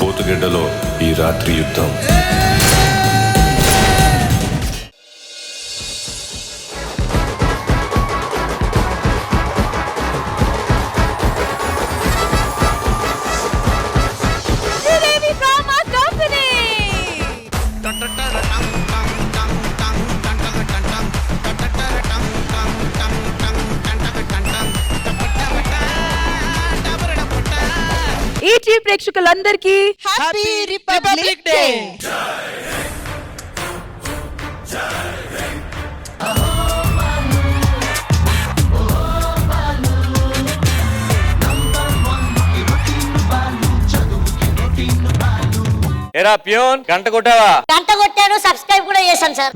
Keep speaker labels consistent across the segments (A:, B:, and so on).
A: పోతుగడ్డలో ఈ రాత్రి యుద్ధం.
B: ఈటీ ప్రేక్షకులందరికీ
C: హ్యాపీ రిపబ్లిక్ డే.
D: ఏరా ప్యూన్ గంట కొట్టావా?
E: గంట కొట్టాను, సబ్స్క్రైబ్ కూడా చేశాను సార్.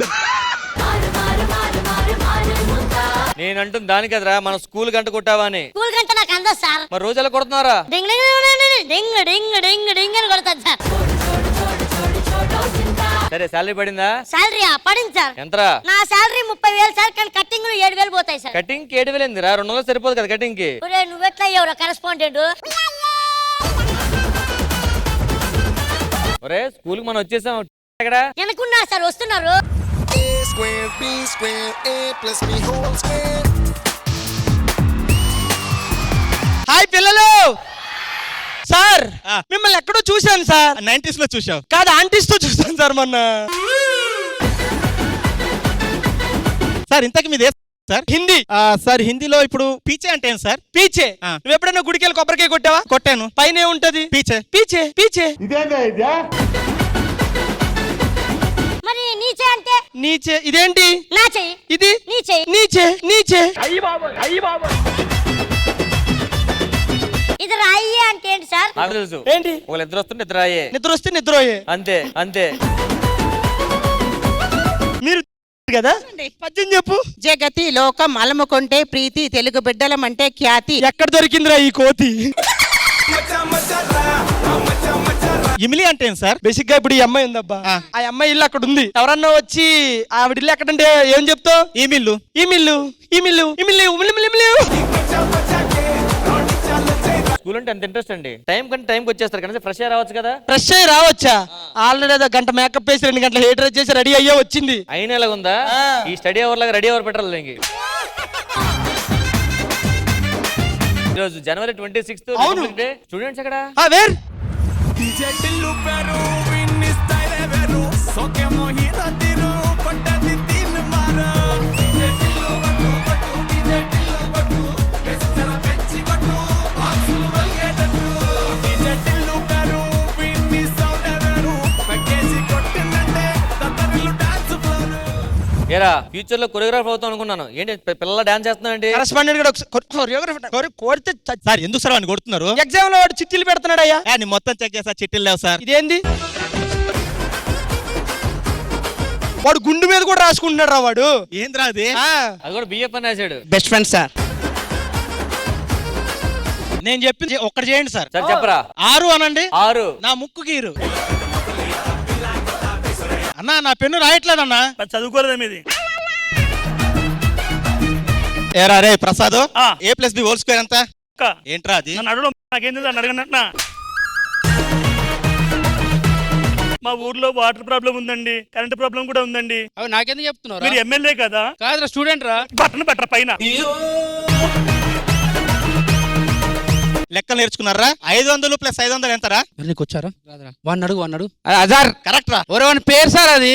D: నేను అంటుంది దాని కదరా, మన స్కూల్ గంట కొట్టావా అని.
E: స్కూల్ గంట నాకు అందదు సార్.
D: మరి రోజు ఎలా కొడుతున్నారా?
E: డింగ్ డింగ్ డింగ్ డింగ్ డింగ్ డింగ్ డింగ్ అని కొడతాను సార్.
D: సరే శాలరీ పడిందా?
E: శాలరీ పడింది సార్.
D: ఎంతరా?
E: నా శాలరీ 30,000 సార్, కానీ కట్టింగ్ 7,000 పోతాయి సార్.
D: కటింగ్ కి 7,000 ఏందిరా? 200 సరిపోదు కదా కటింగ్ కి.
E: నువ్వెట్లా అయ్యావురా కరెస్పాండెంట్?
D: ఒరే స్కూల్ కి మనం వచ్చేసాం. ఎక్కడ
E: అనుకున్నా సార్, వస్తున్నారు.
C: హాయ్ పిల్లలు. సార్ మిమ్మల్ని ఎక్కడో చూశాను సార్.
F: 90s లో చూసావు
C: కాదు, ఆంటీస్ తో చూశాను సార్ మొన్న.
F: సార్ ఇంతకి మీదే సార్
C: హిందీ.
F: సార్ హిందీలో ఇప్పుడు పీచే అంటే ఏం సార్?
C: పీచే. నువ్వు ఎప్పుడైనా గుడికెళ్ళి కొబ్బరికాయ కొట్టావా?
F: కొట్టాను.
C: పైన ఏముంటది?
F: పీచే.
C: పీచే పీచే.
E: మరి నీచే అంటే?
C: నీచే. ఇదేంటి?
E: నా చెయ్యి.
C: ఇది
E: నీచే.
C: నీచే నీచే.
E: ఇది రాయి అంటే ఏంటి సార్?
D: నాకు తెలుసు.
C: ఏంటి?
D: ఒకళ్ళు ఇద్దరు వస్తుంటే ఇద్దరు అయ్యే.
C: నిద్ర వస్తే నిద్రపోయే.
D: అంతే అంతే.
C: మీరు కదా పద్యం చెప్పు.
G: జగతి లోకం అలముకుంటే ప్రీతి, తెలుగు బిడ్డలమంటే ఖ్యాతి.
C: ఎక్కడ దొరికిందిరా ఈ కోతి?
F: ఇమిలి అంటే ఏం సార్?
C: బేసిక్ గా ఇప్పుడు ఈ అమ్మాయి ఉందబ్బా, ఆ అమ్మాయి ఇల్లు అక్కడ ఉంది. ఎవరన్నా వచ్చి ఆవిడ ఇల్లు ఎక్కడంటే ఏం చెప్తావు?
F: ఈ మిల్లు.
C: ఈ మిల్లు ఈ మిల్లు ఈ మిల్లు మిల్లు.
D: స్కూల్ అంటే అంత ఇంట్రెస్ట్ అండి. టైం కంటే టైంకి వచ్చేస్తారు కానీ ఫ్రెష్ అయ్యి రావచ్చు కదా.
C: ఫ్రెష్ అయ్యి రావచ్చా? ఆల్రెడీ ఏదో గంట మేకప్ వేసి 2 గంటల హెయిర్ డ్రెస్ చేసి రెడీ అయ్యే వచ్చింది.
D: అయినా ఎలాగుందా? ఈ స్టడీ అవర్ లాగా రెడీ అవర్ పెట్టాలి ఇంక. ఈరోజు జనవరి 26th డే. స్టూడెంట్స్ ఎక్కడ?
C: వేర్
D: ఏరా ఫ్యూచర్ లో కొరియోగ్రాఫర్ అవుతాం అనుకున్నాను. ఏంటి పిల్లల డాన్స్ చేస్తున్నానండి?
C: కరెస్పాండెంట్ కూడా కోరితే
F: సార్ ఎందుకు సార్ అని కొడుతున్నారు?
C: ఎగ్జామ్ లో వాడు చిట్టీలు పెడుతున్నాడు అయ్యా.
F: నేను మొత్తం చెక్ చేసా, చిట్టిల్ లేవు సార్.
C: ఇదేంది? వాడు గుండు మీద కూడా రాసుకుంటున్నాడు రా వాడు.
F: ఏంద్రా అది?
D: అది కూడా బిఎఫ్ అని రాశాడు.
G: Best friend sir.
F: నేను చెప్పింది ఒక్కటి చేయండి సార్.
D: సరే చెప్పరా.
F: 6 అనండి.
D: 6
F: నా ముక్కు గీరు. అన్నా నా పెన్ను రాయట్లేదన్నా.
H: చదువుకోలేదా మీది?
F: ఏరా రే ప్రసాద్, A+B² ఎంత? ఏంట్రా అది?
H: నన్ను అడగడం నాకేం అడగనట్నా? మా ఊర్లో వాటర్ ప్రాబ్లం ఉందండి, కరెంట్ ప్రాబ్లం కూడా ఉందండి.
I: అవి నాకెందుకు చెప్తున్నారు?
H: మీరు ఎమ్మెల్యే కదా?
I: కాదురా స్టూడెంట్ రా.
H: బట్టను పెట్టరా పైన.
F: లెక్కలు నేర్చుకున్నారా? 500 + 500 ఎంతరా?
I: నీకు వచ్చారా? రాదురా. వాడిని అడుగు. అజార్
F: కరెక్ట్ రా.
I: వాని పేరు సార్ అది.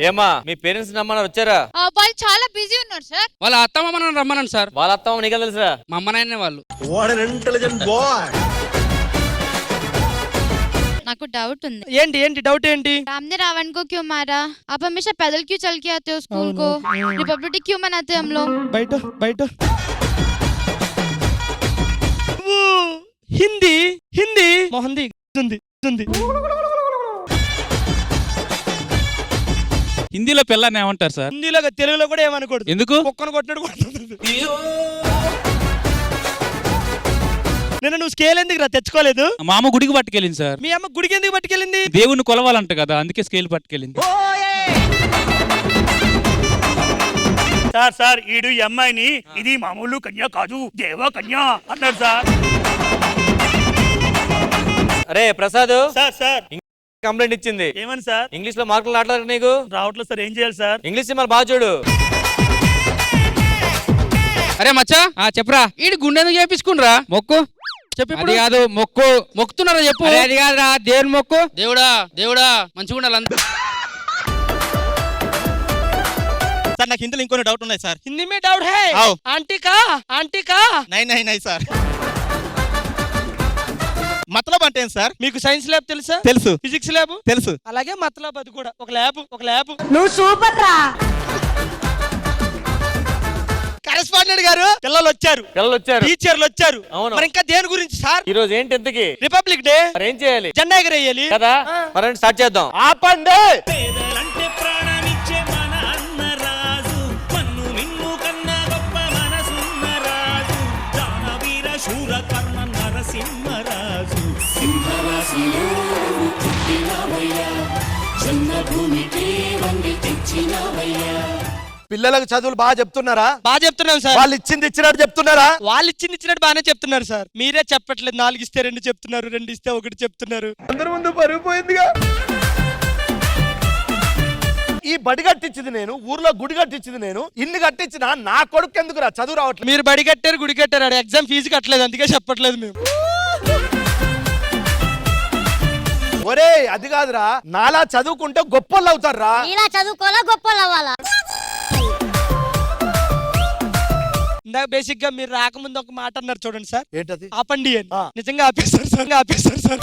D: ఏమా మీ పేరెంట్స్ రమ్మన్నారు, వచ్చారా?
J: వాళ్ళు చాలా బిజీ ఉన్నారు సార్.
I: వాళ్ళ అత్తమ్మ మనం రమ్మనండి సార్.
D: వాళ్ళ అత్తమ్మ నీకు తెలుసా?
I: మా అమ్మ నాయనే వాళ్ళు.
J: నాకు డౌట్ ఉంది.
C: ఏంటి ఏంటి డౌట్ ఏంటి?
J: राम ने रावण को क्यों मारा? आप हमेशा पैदल क्यों चल के आते हो स्कूल को? रिपब्लिक डे क्यों मनाते हम लोग?
C: బయట బయట. హిందీ హిందీ మొహంది ఉంది.
I: హిందీలో పిల్లని ఏమంటారు సార్?
C: హిందీలో తెలుగులో కూడా ఏమనకూడదు.
I: ఎందుకు?
C: కుక్కను కొట్టినట్టు కొడుతుంది. నేను నువ్వు స్కేల్ ఎందుకు రా తెచ్చుకోలేదు?
I: మా అమ్మ గుడికి పట్టుకెళ్ళింది సార్.
C: మీ అమ్మ గుడికి ఎందుకు పట్టుకెళ్ళింది?
I: దేవుణ్ణి కొలవాలంట కదా, అందుకే స్కేల్ పట్టుకెళ్ళింది.
H: సార్ ఈడు ఈ అమ్మాయిని ఇది మామూలు కన్యా కాదు, దేవ కన్యా అన్నాడు సార్.
D: అరే ప్రసాద్
H: సార్ సార్
D: కంప్లైంట్ ఇచ్చింది.
H: ఏమని సార్?
D: ఇంగ్లీష్ లో మార్కులు ఆడలేదు నీకు.
H: రావట్లేదు సార్, ఏం చేయాలి సార్?
D: ఇంగ్లీష్ సినిమాలు బాగా చూడు.
I: అరే మచ్చా చెప్పరా ఈడు గుండె ఎందుకు చేపించుకునిరా మొక్కు చెప్పి అది కాదు మొక్కు మొక్కుతున్నారా చెప్పు. అది కాదురా దేవుని మొక్కు. దేవుడా దేవుడా మంచిగా ఉండాలి.
F: సార్ నాకు హిందీలో ఇంకొన్ని డౌట్ ఉన్నాయి సార్.
C: हिंदी में डाउट है?
F: आओ।
C: आंटी का
F: నై సార్. మతలబ్ అంటే ఏంటి సార్?
C: మీకు సైన్స్ ల్యాబ్ తెలుసా?
F: తెలుసు.
C: ఫిజిక్స్ ల్యాబ్
F: తెలుసు.
C: అలాగే మతలబ్ అది కూడా ఒక ల్యాబ్.
B: నువ్వు సూపర్ రా.
C: కరెస్పాండెంట్ గారు పిల్లలు వచ్చారు, టీచర్లు వచ్చారు.
D: అవును.
C: మరి ఇంకా దేని గురించి సార్?
D: ఈ రోజు ఏంటి ఎంతకి?
C: Republic day.
D: మరి ఏం చేయాలి?
C: జెండా ఎగరేయాలి
D: కదా. మరి స్టార్ట్ చేద్దాం.
C: ఆపండి.
H: పేదలంటే ప్రాణమిచ్చే మన అన్నరాజు, మన్ను మిన్ను కన్నా గొప్ప మనసున్న రాజు, దానవీర శూర కర్ణ నరసింహరాజు. సింహరాశిలో పుట్టినవయ్యా, జన్మభూమికి వంగి తెచ్చినవయ్యా.
K: పిల్లలకు చదువులు బాగా చెప్తున్నారా?
C: బాగా చెప్తున్నాం సార్.
K: వాళ్ళు ఇచ్చింది ఇచ్చినట్టు చెప్తున్నారా?
C: వాళ్ళు ఇచ్చినట్టు బాగానే చెప్తున్నారు సార్. మీరే చెప్పట్లేదు. 4 ఇస్తే 2 చెప్తున్నారు, 2 ఇస్తే 1 చెప్తున్నారు.
K: అందరి ముందు పరుగు పోయిందిగా. ఈ బడి కట్టించింది నేను, ఊర్లో గుడి కట్టించింది నేను. ఇన్ని కట్టించినా నా కొడుకు ఎందుకురా చదువు రావట్లేదు?
C: మీరు బడి కట్టారు, గుడి కట్టారు, ఎగ్జామ్ ఫీజు కట్టలేదు, అందుకే చెప్పట్లేదు మేము.
K: ఒరే అది కాదురా, నాలా చదువుకుంటే గొప్పలు అవుతారా?
E: ఇలా చదువుకోవాలా, గొప్పలు అవ్వాలా?
C: ఇందాక బేసిక్ గా మీరు రాకముందు ఒక మాట అన్నారు చూడండి సార్.
K: ఏంటది?
C: ఆపండి అని. నిజంగా ఆపేస్తారు సార్.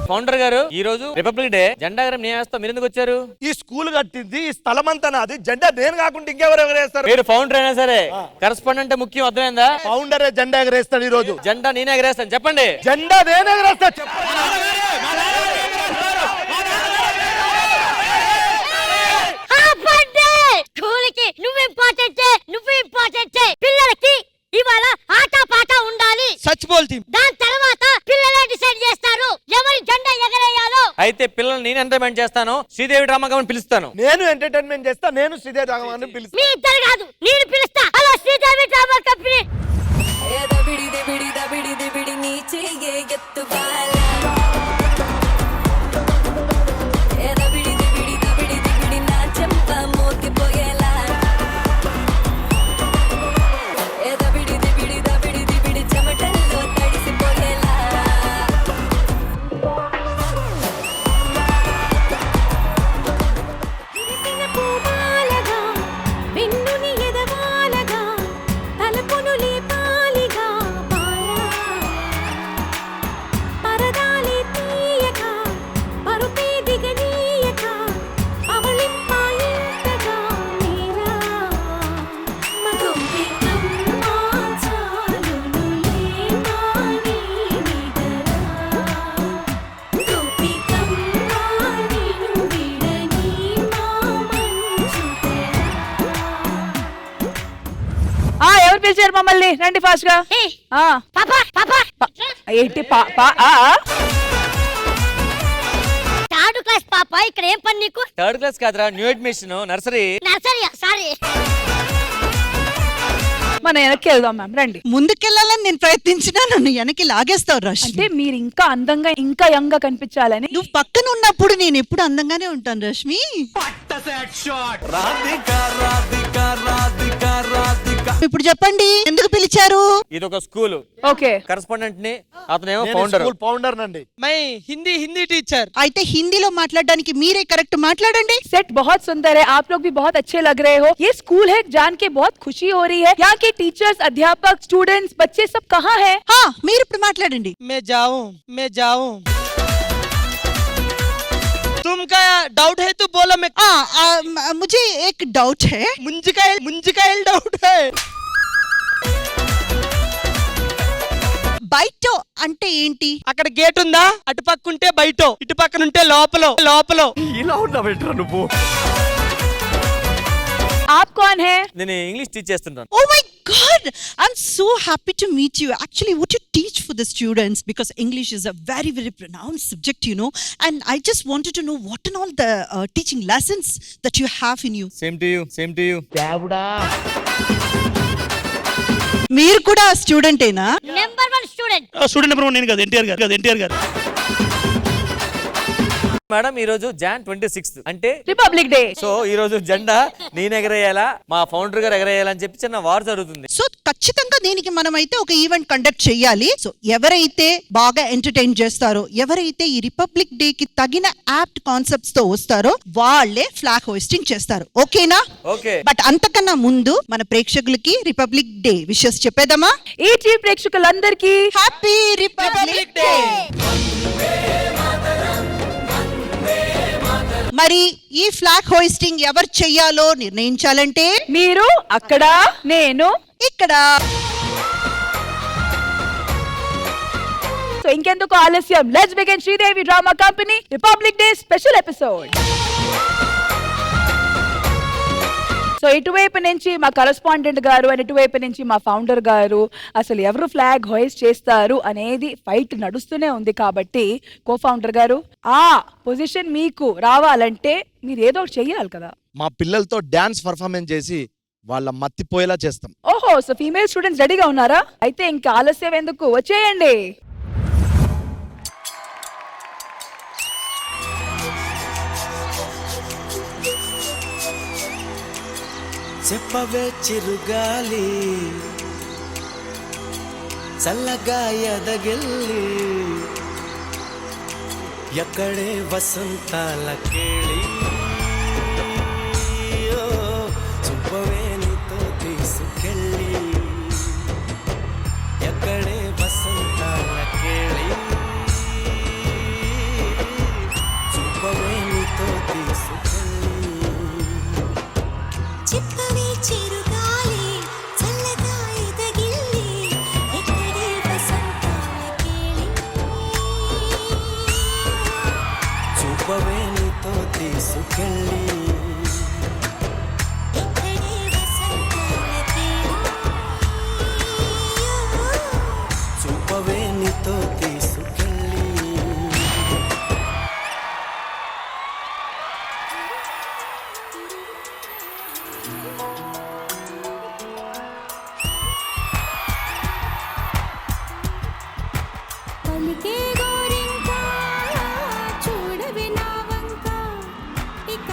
D: ఫౌండర్ గారు ఈ రోజు రిపబ్లిక్ డే, జెండా ఎగరం నేను వేస్తాం, మీరు ఎందుకు వచ్చారు?
K: ఈ స్కూల్ కట్టింది, ఈ స్థలం అంతా నాది. జెండా నేను కాకుండా ఇంకెవరు ఎగరేస్తారు?
D: మీరు ఫౌండర్ అయినా సరే కరెస్పాండెంట్ ముఖ్యం, అర్థమైందా?
K: ఫౌండరే జెండా ఎగరేస్తాడు ఈ రోజు.
D: జెండా నేనే ఎగరేస్తాను, చెప్పండి.
K: జెండా నేను ఎగరేస్తా.
E: స్కూల్కి నువ్వు ఇంపార్టెంట్, పిల్లలకి ఇవాళ ఆట పాట ఉండాలి.
C: సచ్ బోల్తీ.
E: దాని తర్వాత పిల్లలే డిసైడ్ చేస్తారు ఎవరి జెండా ఎగరేయాలో.
D: అయితే పిల్లల్ని నేను ఎంటర్టైన్మెంట్ చేస్తాను, శ్రీదేవి డ్రామా కంపెనీ పిలుస్తాను.
K: నేను ఎంటర్టైన్మెంట్ చేస్తా, నేను శ్రీదేవి రాఘవన్ పిలుస్తా.
E: మీ ఇద్దరు కాదు, నేను పిలుస్తా. Hello Sridevi drama company.
B: ఎవరు పిలిచారు మమ్మల్ని? రండి ఫాస్ట్ గా. ఏంటి
E: థర్డ్ క్లాస్ పాప, ఇక్కడ ఏం పని నీకు?
D: థర్డ్ క్లాస్ కాదురా, న్యూ అడ్మిషన్, నర్సరీ.
E: సారీ.
B: మనం వెనక్కి వెళ్దాం మ్యామ్, రండి.
G: ముందుకెళ్ళాలని నేను ప్రయత్నించినా నన్ను వెనక్కి లాగేస్తావు రష్మి.
B: అంటే మీరు ఇంకా అందంగా, ఇంకా యంగ్ గా కనిపించాలని.
G: నువ్వు పక్కన ఉన్నప్పుడు నేను ఎప్పుడు అందంగానే ఉంటాను రష్మి. ఇప్పుడు చెప్పండి ఎందుకు పిలిచారు?
D: ఇది ఒక స్కూల్.
B: ఓకే.
D: కరెస్పాండెంట్ ని, అతనేమో ఫౌండర్.
K: ఫౌండర్ నండి.
C: My Hindi teacher.
G: అయితే హిందీలో మాట్లాడడానికి మీరే కరెక్ట్ మాట్లాడండి.
B: सेट बहुत सुंदर है, आप लोग भी बहुत अच्छे लग रहे हो. ये स्कूल है, जान के बहुत खुशी हो रही है. यहाँ के टीचर्स, अध्यापक, स्टूडेंट्स, बच्चे सब कहाँ हैं?
G: మీరు ఇప్పుడు మాట్లాడండి.
C: मैं जाऊं. तुमका डाउट है तो बोलो. मैं
G: मुझे एक डाउट है.
C: मुंजिकायल डाउट है.
G: బయట అంటే ఏంటి?
C: అక్కడ గేట్ ఉందా? అటు పక్కుంటే బయట, ఇటు పక్కనుంటే లోపల.
K: ఇలా ఉన్నావేంట్రా నువ్వు?
B: आप कौन है?
D: నేను ఇంగ్లీష్ టీచ్ చేస్తుంటాను.
G: Oh my God! I'm so happy to meet you. Actually, what you teach for the students, because English is a very, very pronounced subject, you know. And I just wanted to know what and all the teaching lessons that you have in you.
D: Same to you.
G: మీరు కూడా స్టూడెంటేనా?
E: Number 1 student.
H: Student number 1 నేను కాదు, ఎన్టీఆర్ గారు.
D: Madam ఈ రోజు John 26 అంటే
B: republic day.
D: So ఈ రోజు జెండా నేను ఎగరేయాలా మా ఫౌండర్ గారు ఎగరేయాలా అని చెప్పి చిన్న వార్ జరుగుతుంది.
G: సో ఖచ్చితంగా దీనికి మనమైతే ఒక ఈవెంట్ కండక్ట్ చేయాలి. సో ఎవరైతే బాగా ఎంటర్టైన్ చేస్తారో, ఎవరైతే ఈ రిపబ్లిక్ డే కి తగిన యాప్ట్ కాన్సెప్ట్స్ తో వస్తారో వాళ్ళే ఫ్లాగ్ హోస్టింగ్ చేస్తారు. ఓకేనా?
D: ఓకే.
G: బట్ అంతకన్నా ముందు మన ప్రేక్షకులకి రిపబ్లిక్ డే విషెస్ చెప్పేద్దామా?
B: ఈ టీవీ ప్రేక్షకులందరికీ
G: హ్యాపీ రిపబ్లిక్ డే. మరి ఈ ఫ్లాగ్ హోయిస్టింగ్ ఎవరు చెయ్యాలో నిర్ణయించాలంటే
B: మీరు అక్కడ, నేను
G: ఇక్కడ.
B: సో ఇంకెందుకు ఆలస్యం, let's begin Sridevi drama company republic day special episode. So ఇటువైపు నుంచి మా కరెస్పాండెంట్ గారు అండ్ ఇటువైపు నుంచి మా ఫౌండర్ గారు అసలు ఎవరు ఫ్లాగ్ హోయిస్ట్ చేస్తారు అనేది ఫైట్ నడుస్తూనే ఉంది. కాబట్టి కో ఫౌండర్ గారు ఆ పొజిషన్ మీకు రావాలంటే మీరు ఏదో ఒకటి చెయ్యాలి కదా.
K: మా పిల్లలతో డాన్స్ పర్ఫార్మెన్స్ చేసి వాళ్ళ మత్తిపోయేలా చేస్తాం.
B: ఓహో, సో ఫీమేల్ స్టూడెంట్స్ రెడీగా ఉన్నారా? అయితే ఇంకా ఆలస్యం ఎందుకు, వచ్చేయండి.
L: చెప్పవే చిరుగాలి చల్లగా ఎదగిల్లి ఎక్కడే వసంతాల కేళి చూపవే నీతో తీసుకెళ్ళి ఎక్కడే వసంతాల కేళి చూపవే నీతో తీసుకెళ్ళి
J: చిత్తవే చిరుగాలి చల్లగా ఎదగిల్లి ఎక్కడే వసంతాల కేళి
L: చూపవే నీతో తీసుకెళ్ళి
J: ఎక్కడే వసంతాల కేళి
L: చూపవే నీతో తీసుకెళ్ళి.
J: పలికే గోరింకా చూడవే నా వంక ఇక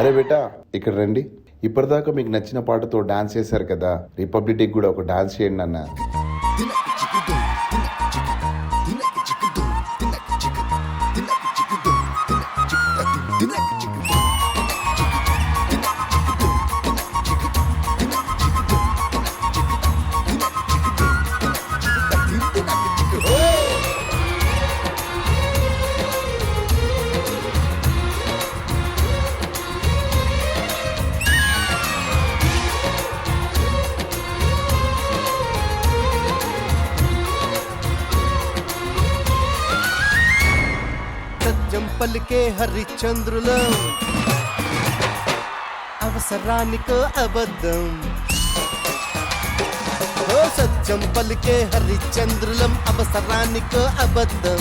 A: అరే బేటా ఇక్కడ రండి. ఇప్పటిదాకా మీకు నచ్చిన పాటతో డాన్స్ చేశారు కదా, రిపబ్లిక్ డే కూడా ఒక డాన్స్ చేయండి అన్న.
L: సత్యం పలికే హరిశ్చంద్రులో అవసరానికో అబద్ధం. ఓ సత్యం పలికే హరిశ్చంద్రులం అవసరానికో అబద్ధం.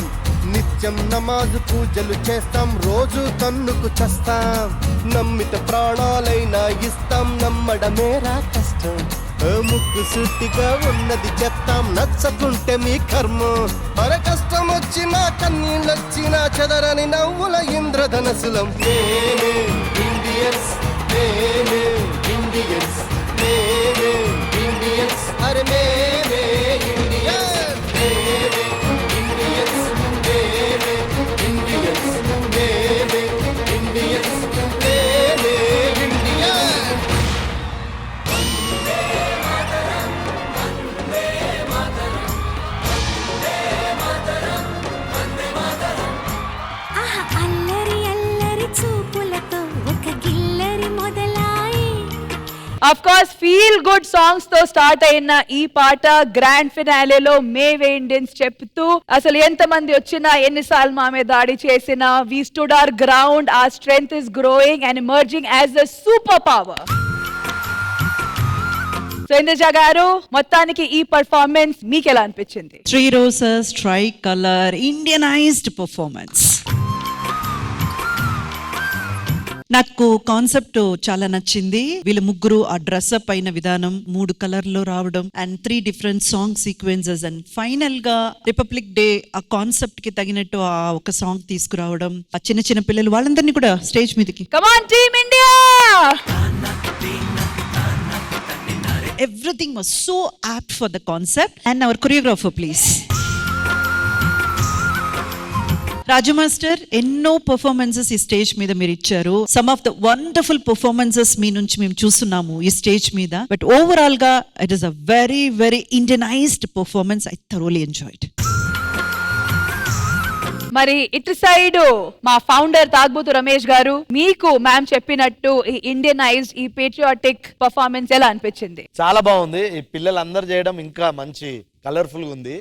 L: నిత్యం నమాజు పూజలు చేస్తాం, రోజు తన్నుకు చస్తాం. నమ్మిత ప్రాణాలైనా ఇస్తాం, నమ్మడమేరా కష్టం. ముక్కు సుట్టిగా ఉన్నది చెప్తాం, నచ్చకుంటే మీ కర్మ. అర కష్టం వచ్చినా కన్నీళ్ళొచ్చినా చెదరని నవ్వుల ఇంద్రధనసులం. మేమే ఇండియన్స్, మేమే ఇండియన్స్, మేమే ఇండియన్స్, అరే మేమే ఇండియన్స్, మేమే ఇండియన్స్, మేమే ఇండియన్స్, మేమే ఇండియన్స్, మేమే ఇండియన్స్.
J: అల్లరి అల్లరి చూపులతో ఒక గిల్లరి మొదలాయి.
B: Of course feel good songs తో స్టార్ట్ అయిన ఈ పాట గ్రాండ్ ఫినాలేలో మేవే ఇండియన్స్ చెప్తూ అసలు ఎంత మంది వచ్చినా ఎన్నిసార్లు మా మీద దాడి చేసినా we stood our ground, our strength is growing and emerging as the superpower. So Indraja garu, మొత్తానికి ఈ పర్ఫార్మెన్స్ మీకు ఎలా అనిపించింది?
G: 3 roses, tri-color, Indianized performance. నాకు కాన్సెప్ట్ చాలా నచ్చింది. వీళ్ళ ముగ్గురు ఆ డ్రెస్అప్ అయిన విధానం, 3 కలర్లో రావడం and 3 different song sequences and final గా రిపబ్లిక్ డే ఆ కాన్సెప్ట్ కి తగినట్టు ఆ ఒక సాంగ్ తీసుకురావడం, ఆ చిన్న చిన్న పిల్లలు వాళ్ళందరినీ కూడా స్టేజ్ మీదకి.
B: Come on team India!
G: Everything was so apt for the concept. And our choreographer, please. Raju master, ఎన్నో పర్ఫార్మెన్సెస్ ఈ స్టేజ్ మీద మీరు ఇచ్చారు. Some of the wonderful performances మీ నుంచి మేము చూస్తున్నాము ఈ స్టేజ్ మీద. బట్ ఓవరాల్ గా it is a very very Indianised performance. I thoroughly enjoyed.
B: మరి ఇటు సైడ్ మా ఫౌండర్ తాగ్బోతు రమేష్ గారు, మీకు మ్యామ్ చెప్పినట్టు ఈ ఇండియనైజ్డ్ ఈ పేట్రియాటిక్ పర్ఫార్మెన్స్ ఎలా అనిపించింది?
K: చాలా బాగుంది. ఈ పిల్లలందరూ చేయడం ఇంకా మంచి కలర్ఫుల్ గా ఉంది.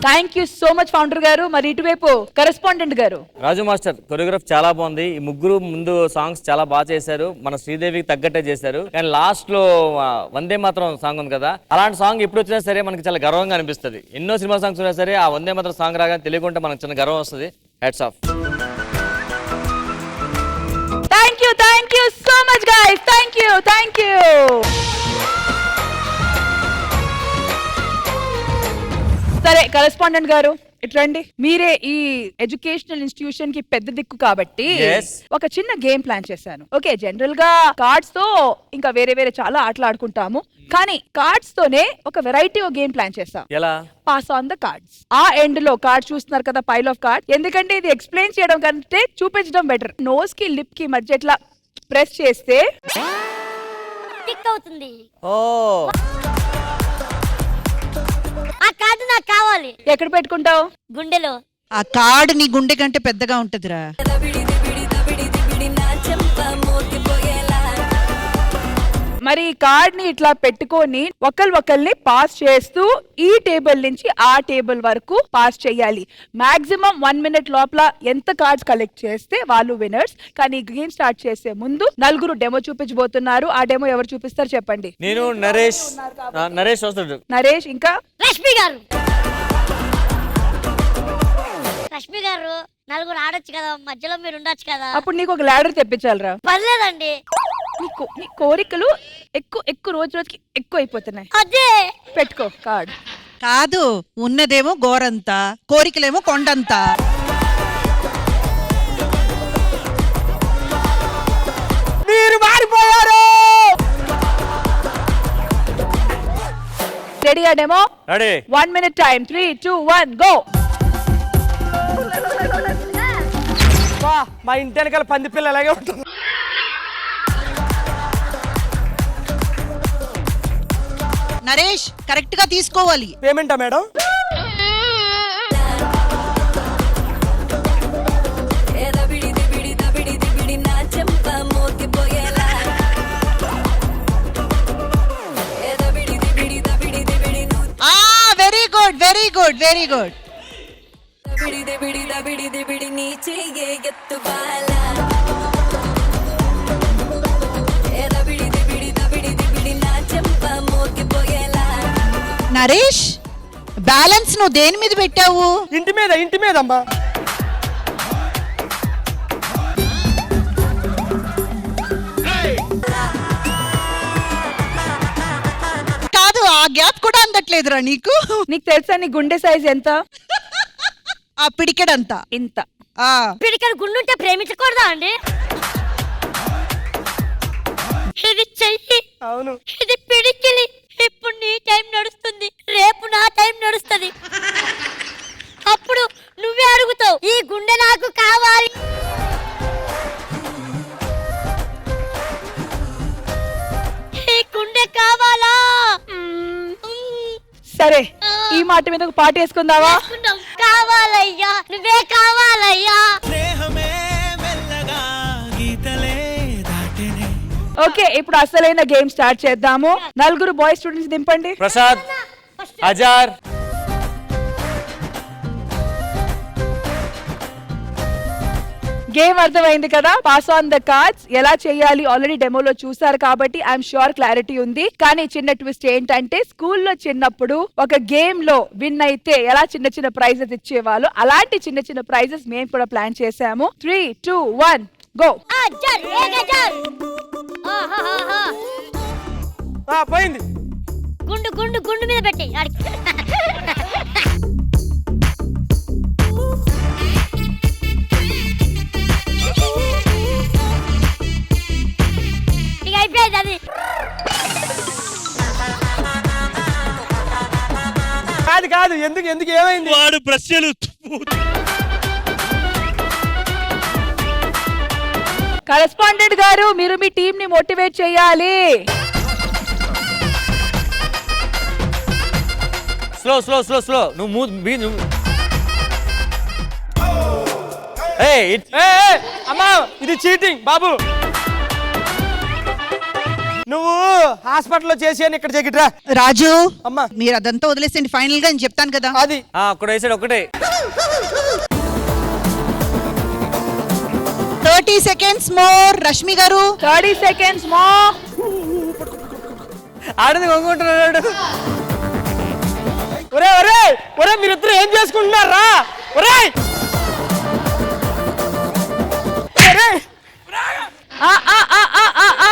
B: Thank you so much founder గారు. మరి ఇటువైపు కరెస్పాండెంట్ గారు.
D: రాజు మాస్టర్ కొరియోగ్రాఫ్ చాలా బాగుంది. ఈ ముగ్గురు ముందు సాంగ్స్ చాలా బాగా చేశారు, మన శ్రీదేవికి తగ్గట్టే చేశారు. కానీ లాస్ట్ లో వందే మాత్రం సాంగ్ ఉంది కదా, అలాంటి సాంగ్ ఎప్పుడు వచ్చినా సరే మనకి చాలా గర్వంగా అనిపిస్తుంది. ఎన్నో సినిమా సాంగ్స్ ఉన్నా సరే ఆ వందే మాత్రం సాంగ్ రాగానే తెలియకుండా మనకు చిన్న గర్వం వస్తుంది. Hats off.
B: Thank you so much guys. Thank you. సరే కరెస్పాండెంట్ గారు ఇట్లండి, మీరే ఈ ఎడ్యుకేషనల్ ఇన్స్టిట్యూషన్ కి పెద్ద దిక్కు కాబట్టి ఒక చిన్న గేమ్ ప్లాన్ చేశాను. ఓకే, జనరల్ గా కార్డ్స్ తో ఇంకా వేరే వేరే చాలా ఆటలు ఆడుకుంటాము, కానీ కార్డ్స్ తోనే ఒక వెరైటీ గేమ్ ప్లాన్ చేస్తాం.
D: ఎలా?
B: Pass on the cards. ఆ ఎండ్ లో కార్డ్ చూస్తున్నారు కదా, పైల్ ఆఫ్ కార్డ్. ఎందుకంటే ఇది ఎక్స్ప్లెయిన్ చేయడం కంటే చూపించడం బెటర్. నోస్ కి లిప్ కి మధ్య ఇట్లా ప్రెస్ చేస్తే
E: టిక్ అవుతుంది. ఓ ఆ కార్డు నాకు కావాలి.
B: ఎక్కడ పెట్టుకుంటావు?
E: గుండెలో.
G: ఆ కార్డ్ నీ గుండె కంటే పెద్దగా ఉంటదిరా.
B: మరి కార్డ్ ని ఇట్లా పెట్టుకొని ఒకళ్ళని పాస్ చేస్తూ ఈ టేబుల్ నుంచి ఆ టేబుల్ వరకు పాస్ చేయాలి. మాక్సిమం 1 minute లోపల ఎంత కార్డ్స్ కలెక్ట్ చేస్తే వాళ్ళు విన్నర్స్. కానీ గేమ్ స్టార్ట్ చేసే ముందు నలుగురు డెమో చూపించబోతున్నారు. ఆ డెమో ఎవరు చూపిస్తారు చెప్పండి?
D: నేను నరేష్ వస్తాడు.
B: నరేష్ ఇంకా
E: రష్మి గారు. రష్మి గారు నలుగురు ఆడొచ్చు కదా, మధ్యలో మీరు ఉండొచ్చు కదా.
B: అప్పుడు నీకు ఒక ల్యాడర్ తెప్పించాలరా.
E: పర్లేదండి.
B: నీ కోరికలు ఎక్కువ రోజుకి ఎక్కువ అయిపోతున్నాయి.
E: అదే
B: పెట్టుకో కార్డ్.
G: కాదు, ఉన్నదేమో గోరంతా, కోరికలేమో కొండంతా.
B: Demo
D: ready
B: 1 minute time 3 2 1 go
C: మా ఇంటి వెనకాల పంది పిల్ల అలాగే ఉంటుంది.
G: నరేష్ కరెక్ట్ గా తీసుకోవాలి.
C: పేమెంటా madam?
G: Very good very good very good. Naresh balance నువ్వు దేని మీద పెట్టావు?
C: ఇంటి మీద అమ్మా.
G: కాదు ఆ గ్యాప్ కూడా అందట్లేదురా నీకు.
B: నీకు తెలుసా నీ గుండె సైజ్ ఎంత?
G: ఆ పిడికెడంతా
B: ఇంత.
E: పిడికలు గుండుంటే ప్రేమించకూడదా అండి? ఇది చెయ్యి,
C: అవును
E: ఇది పిడికిలి. ఇప్పుడు నీ టైం నడుస్తుంది, రేపు నా టైం నడుస్తుంది. అప్పుడు నువ్వే అడుగుతావు ఈ గుండె నాకు కావాలి. ఈ గుండె కావాలా?
B: సరే ఈ మాట మీద ఒక పాట వేసుకుందావా?
E: కావాలయ్యా, నువ్వే కావాలయ్యా.
B: ఓకే ఇప్పుడు అసలైన గేమ్ స్టార్ట్ చేద్దాము. నలుగురు బాయ్ స్టూడెంట్స్ దింపండి.
D: ప్రసాద్, అజార్,
B: గేమ్ అర్థమైంది కదా? పాస్ ఆన్ ద కార్డ్స్ ఎలా చేయాలి ఆల్రెడీ డెమోలో చూసారు కాబట్టి ఐఎమ్ షూర్ క్లారిటీ ఉంది. కానీ చిన్న ట్విస్ట్ ఏంటంటే స్కూల్లో చిన్నప్పుడు ఒక గేమ్ లో విన్ అయితే ఎలా చిన్న చిన్న ప్రైజెస్ ఇచ్చేవాళ్ళు, అలాంటి చిన్న చిన్న ప్రైజెస్ మేము కూడా ప్లాన్ చేసాము. 3 2 1 గో.
C: పోయింది.
E: గుండు గుండు గుండు మీద పెట్టి ఇక అయిపోయింది అది.
C: కాదు ఎందుకు ఏమైంది?
H: వాడు ప్రశ్నలు
B: కరెస్పాండెంట్ గారు మీరు మీ టీం ని మోటివేట్ చేయాలి.
D: Slow slow slow slow. నువ్వు
C: అమ్మా ఇది చీటింగ్ బాబు. నువ్వు హాస్పిటల్లో చేసి అని ఇక్కడ చెగిట్రా.
G: రాజు
C: అమ్మా
G: మీరు అదంతా వదిలేసండి, ఫైనల్ గా నేను చెప్తాను కదా.
C: అది
D: అక్కడ వేసాడు ఒకటే.
G: 30 seconds more. రష్మి గారు
B: 30 seconds more.
C: ఆడది కొనుక్కుంటున్నాడు. ఒరే మీరిద్దరు ఏం చేసుకుంటున్నారా? ఒరే
B: ఆ ఆ ఆ ఆ ఆ ఆ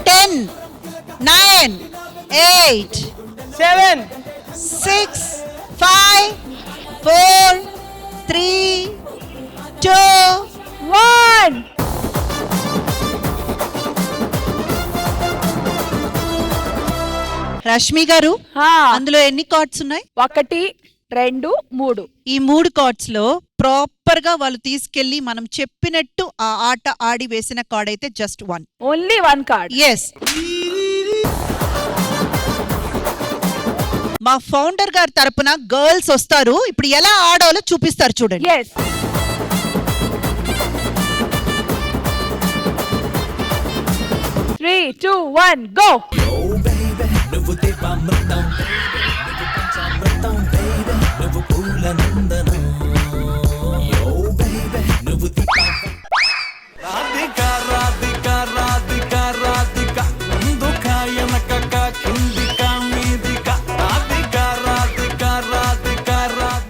G: 10 9 8
C: 7
G: 6 5 4 3 2
B: 1.
G: రష్మి గారు
B: హా,
G: అందులో ఎన్ని కార్డ్స్ ఉన్నాయి?
B: 1 2 3.
G: ఈ 3 కార్డ్స్ లో ప్రాపర్ గా వాళ్ళు తీసుకెళ్లి మనం చెప్పినట్టు ఆ ఆట ఆడి వేసిన కార్డ్ అయితే జస్ట్ 1.
B: Only 1 card.
G: ఎస్. మా ఫౌండర్ గారి తరపున గర్ల్స్ వస్తారు, ఇప్పుడు ఎలా ఆడాలో చూపిస్తారు చూడండి.
B: Yes. Three, 2, 1, go.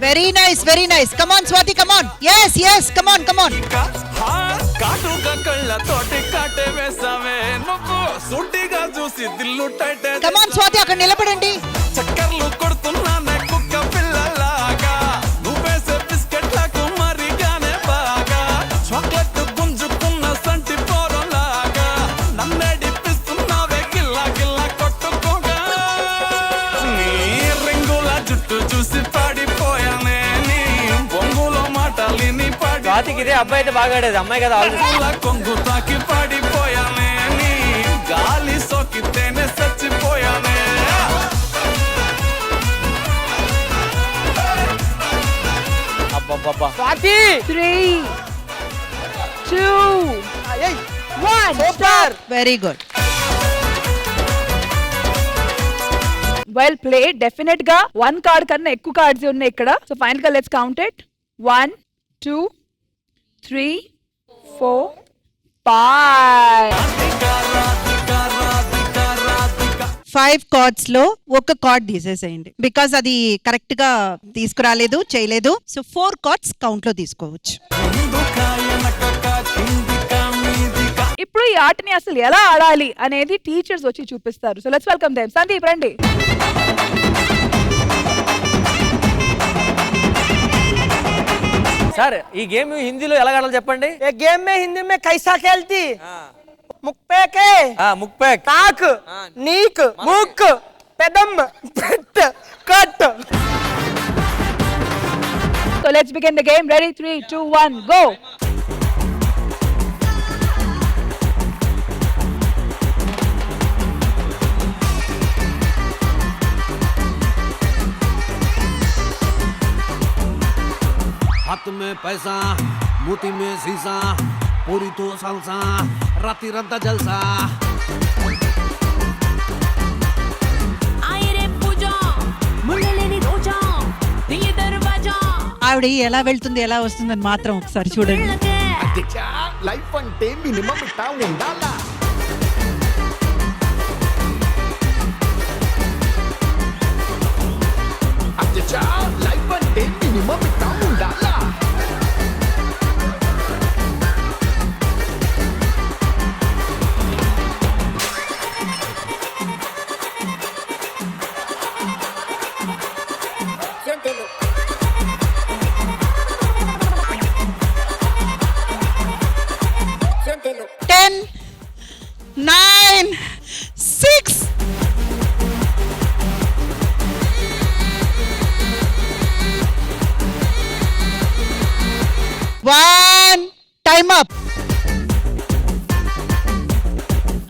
G: Very nice, very nice. Come on, Swati, come on. Yes, yes, come on, come on. Come on, Swati, అక్కడ నిలబడండి.
L: చక్కర్లు కొడుతున్నానే కుక్క పిల్లలాగా నువ్వేసే బిస్కెట్లకు మరిగానే బాగా
D: స్వాతికి ఇదే అబ్బాయి అయితే బాగా ఆడేది, అమ్మాయి కదా ఆలోచిస్తుంది.
L: కొంగు తాకి పడిపోయానే నీ గాలి సోకితేనే చచ్చిపోయానే.
D: అబ్బబ్బబ్బా.
C: Swathi
B: 3, 2, 1
C: super.
G: Very good.
B: Well play. Definite గా 1 కార్డ్ కన్నా ఎక్కువ కార్డ్స్ ఉన్నాయి ఇక్కడ. సో ఫైనల్ గా లెట్స్ కౌంట్ ఇట్. 1, 2, 3, 4, 5.
G: 5 కార్డ్స్ లో ఒక కార్డ్ తీసేసేయండి, బికాస్ అది కరెక్ట్ గా తీసుకురాలేదు, చేయలేదు. సో 4 కార్డ్స్ కౌంట్ లో తీసుకోవచ్చు.
B: ఇప్పుడు ఈ ఆటని అసలు ఎలా ఆడాలి అనేది టీచర్స్ వచ్చి చూపిస్తారు. So let's welcome them. Sandeep రండి.
D: సార్ ఈ గేమ్ హిందీలో ఎలా ఆడాలి చెప్పండి.
C: ఏ గేమ్ మే హిందీ మే కైసా ఖేల్తి? ముక్పేకే
D: ముక్పేక్,
C: కాక్, నీక్, ముక్, పెదం, పెట్, కట్.
B: So let's begin the game. Ready? 3, 2, 1 go.
L: हाथ में पैसा मोती में शीशा पूरी तो सालसा राती रंता जलसा.
G: ఆవిడ ఎలా వెళ్తుంది, ఎలా వస్తుందని మాత్రం ఒకసారి చూడండి.
L: లైఫ్ అంటే మినిమం ఇట్టా ఉండాలా. లైఫ్ అంటే మినిమం ఇట్టా ఉండాలా.
G: Ten, 9, 6. One, time up.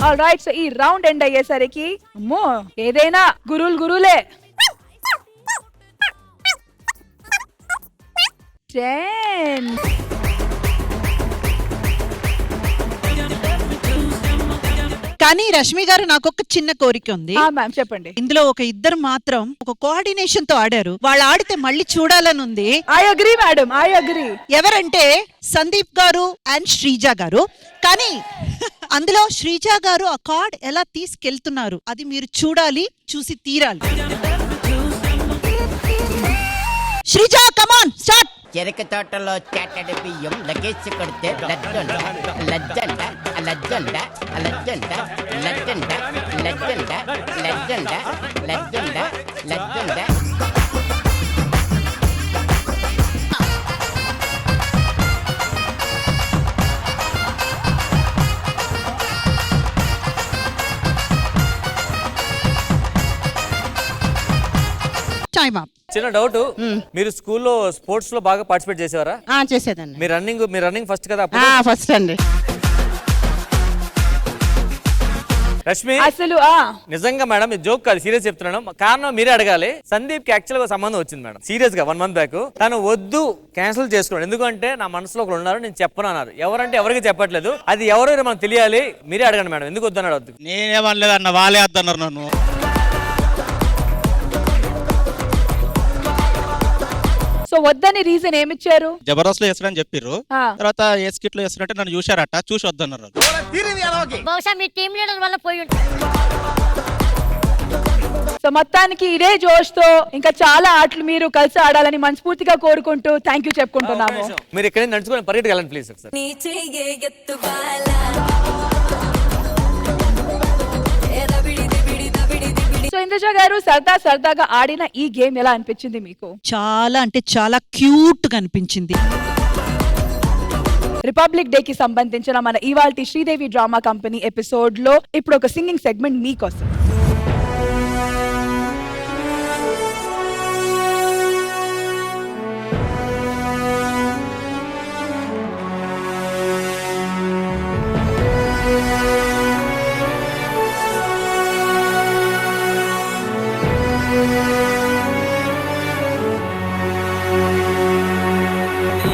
B: All right. So ఈ రౌండ్ ఎండ్ అయ్యేసరికి అమ్మో ఏదైనా గురులే. 10.
G: కానీ రష్మి గారు, నాకు ఒక చిన్న కోరిక ఉంది.
B: మ్యామ్ చెప్పండి.
G: ఇందులో ఒక ఇద్దరు మాత్రం ఒక కోఆర్డినేషన్ తో ఆడారు, వాళ్ళు ఆడితే మళ్ళీ చూడాలని ఉంది.
B: I agree madam, I agree.
G: ఎవరంటే సందీప్ గారు అండ్ శ్రీజ గారు. కానీ అందులో శ్రీజ గారు ఆ కార్డ్ ఎలా తీసుకెళ్తున్నారు అది మీరు చూడాలి, చూసి తీరాలి. Sreeja come on start.
M: చెరక తోటలో చాటడి బియ్యం లగేసి కొడితే లజ్జండ లజ్జండ లజ్జండ లజ్జండ లజ్జండ లజ్జండ లజ్జండ లజ్జండ లజ్జండ.
G: Time up.
D: చిన్న డౌట్, మీరు స్కూల్లో స్పోర్ట్స్ లో బాగా పార్టిసిపేట్ చేసేవారా?
M: చేసేదండి.
D: మీరు రన్నింగ్ ఫస్ట్ కదా?
M: ఫస్ట్ అండి.
D: రష్మి
B: అసలు
D: నిజంగా మేడం ఇది జోక్ కాదు, సీరియస్ చెప్తున్నాను. కారణం మీరే అడగాలి. సందీప్ కి యాక్చువల్ గా సంబంధం వచ్చింది మేడం, సీరియస్ గా 1 month బ్యాక్. తను వద్దు క్యాన్సిల్ చేసుకోండి, ఎందుకంటే నా మనసులో ఒకరు ఉన్నారు, నేను చెప్పను అన్నారు. ఎవరంటే ఎవరికి చెప్పట్లేదు, అది ఎవరో మనకు తెలియాలి. మీరే అడగండి మేడం, ఎందుకు వద్దన్నాడు? వద్దు.
F: నేనేమనలేదు అన్న, వాళ్ళే వద్దన్నారు నన్ను.
B: సో వద్దని రీజన్ ఏమిచ్చారు?
F: జబర్దస్త్ లో వేస్తారని చెప్పారు.
B: ఆ.
F: తర్వాత ఏ స్కిట్ లో వేస్తారంటే నన్ను చూశారట, చూసి వద్దన్నారు.
E: బహుశా మీ టీం లీడర్ వల్ల పోయి ఉంటుంది.
B: సో మొత్తానికి ఇదే జోష్ తో ఇంకా చాలా ఆటలు మీరు కలిసి ఆడాలని మనస్ఫూర్తిగా కోరుకుంటూ థ్యాంక్ యూ చెప్పుకుంటున్నాము.
D: మీరు ఇక్కడ నడుచుకొని పరిగెత్తి వెళ్ళండి ప్లీజ్ ఒకసారి.
B: సో ఇంద్రజ గారు, సరదాగా ఆడిన ఈ గేమ్ ఎలా అనిపించింది మీకు?
G: చాలా అంటే చాలా క్యూట్ గా అనిపించింది.
B: రిపబ్లిక్ డే కి సంబంధించిన మన ఇవాల్టి శ్రీదేవి డ్రామా కంపెనీ ఎపిసోడ్ లో ఇప్పుడు ఒక సింగింగ్ సెగ్మెంట్ మీకోసం.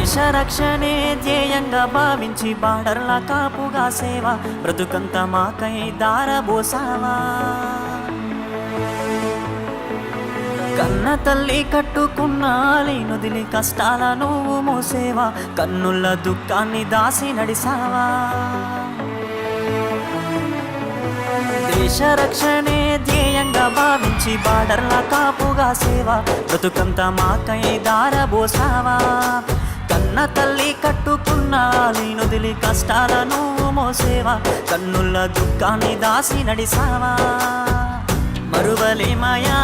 C: దేశ రక్షణే ధ్యేయంగా భావించి బార్డర్ల కాపుగా సేవ బ్రతుకంత మాకై దారబోసావా. కన్న తల్లి కట్టుకున్న నొదిలి కష్టాల నువ్వు మోసేవా, కన్నుల దుఃఖాన్ని దాసి నడిసావా. దేశ రక్షణే ధ్యేయంగా భావించి బార్డర్ల కాపుగా సేవ బ్రతుకంత మాకై దారబోసావా. కన్న తల్లి కట్టుకున్న నొదిలి కష్టాల నువ్వు మోసేవా, కన్నుల దుఃఖాన్ని దాసి నడిసావా. మరువలేమయా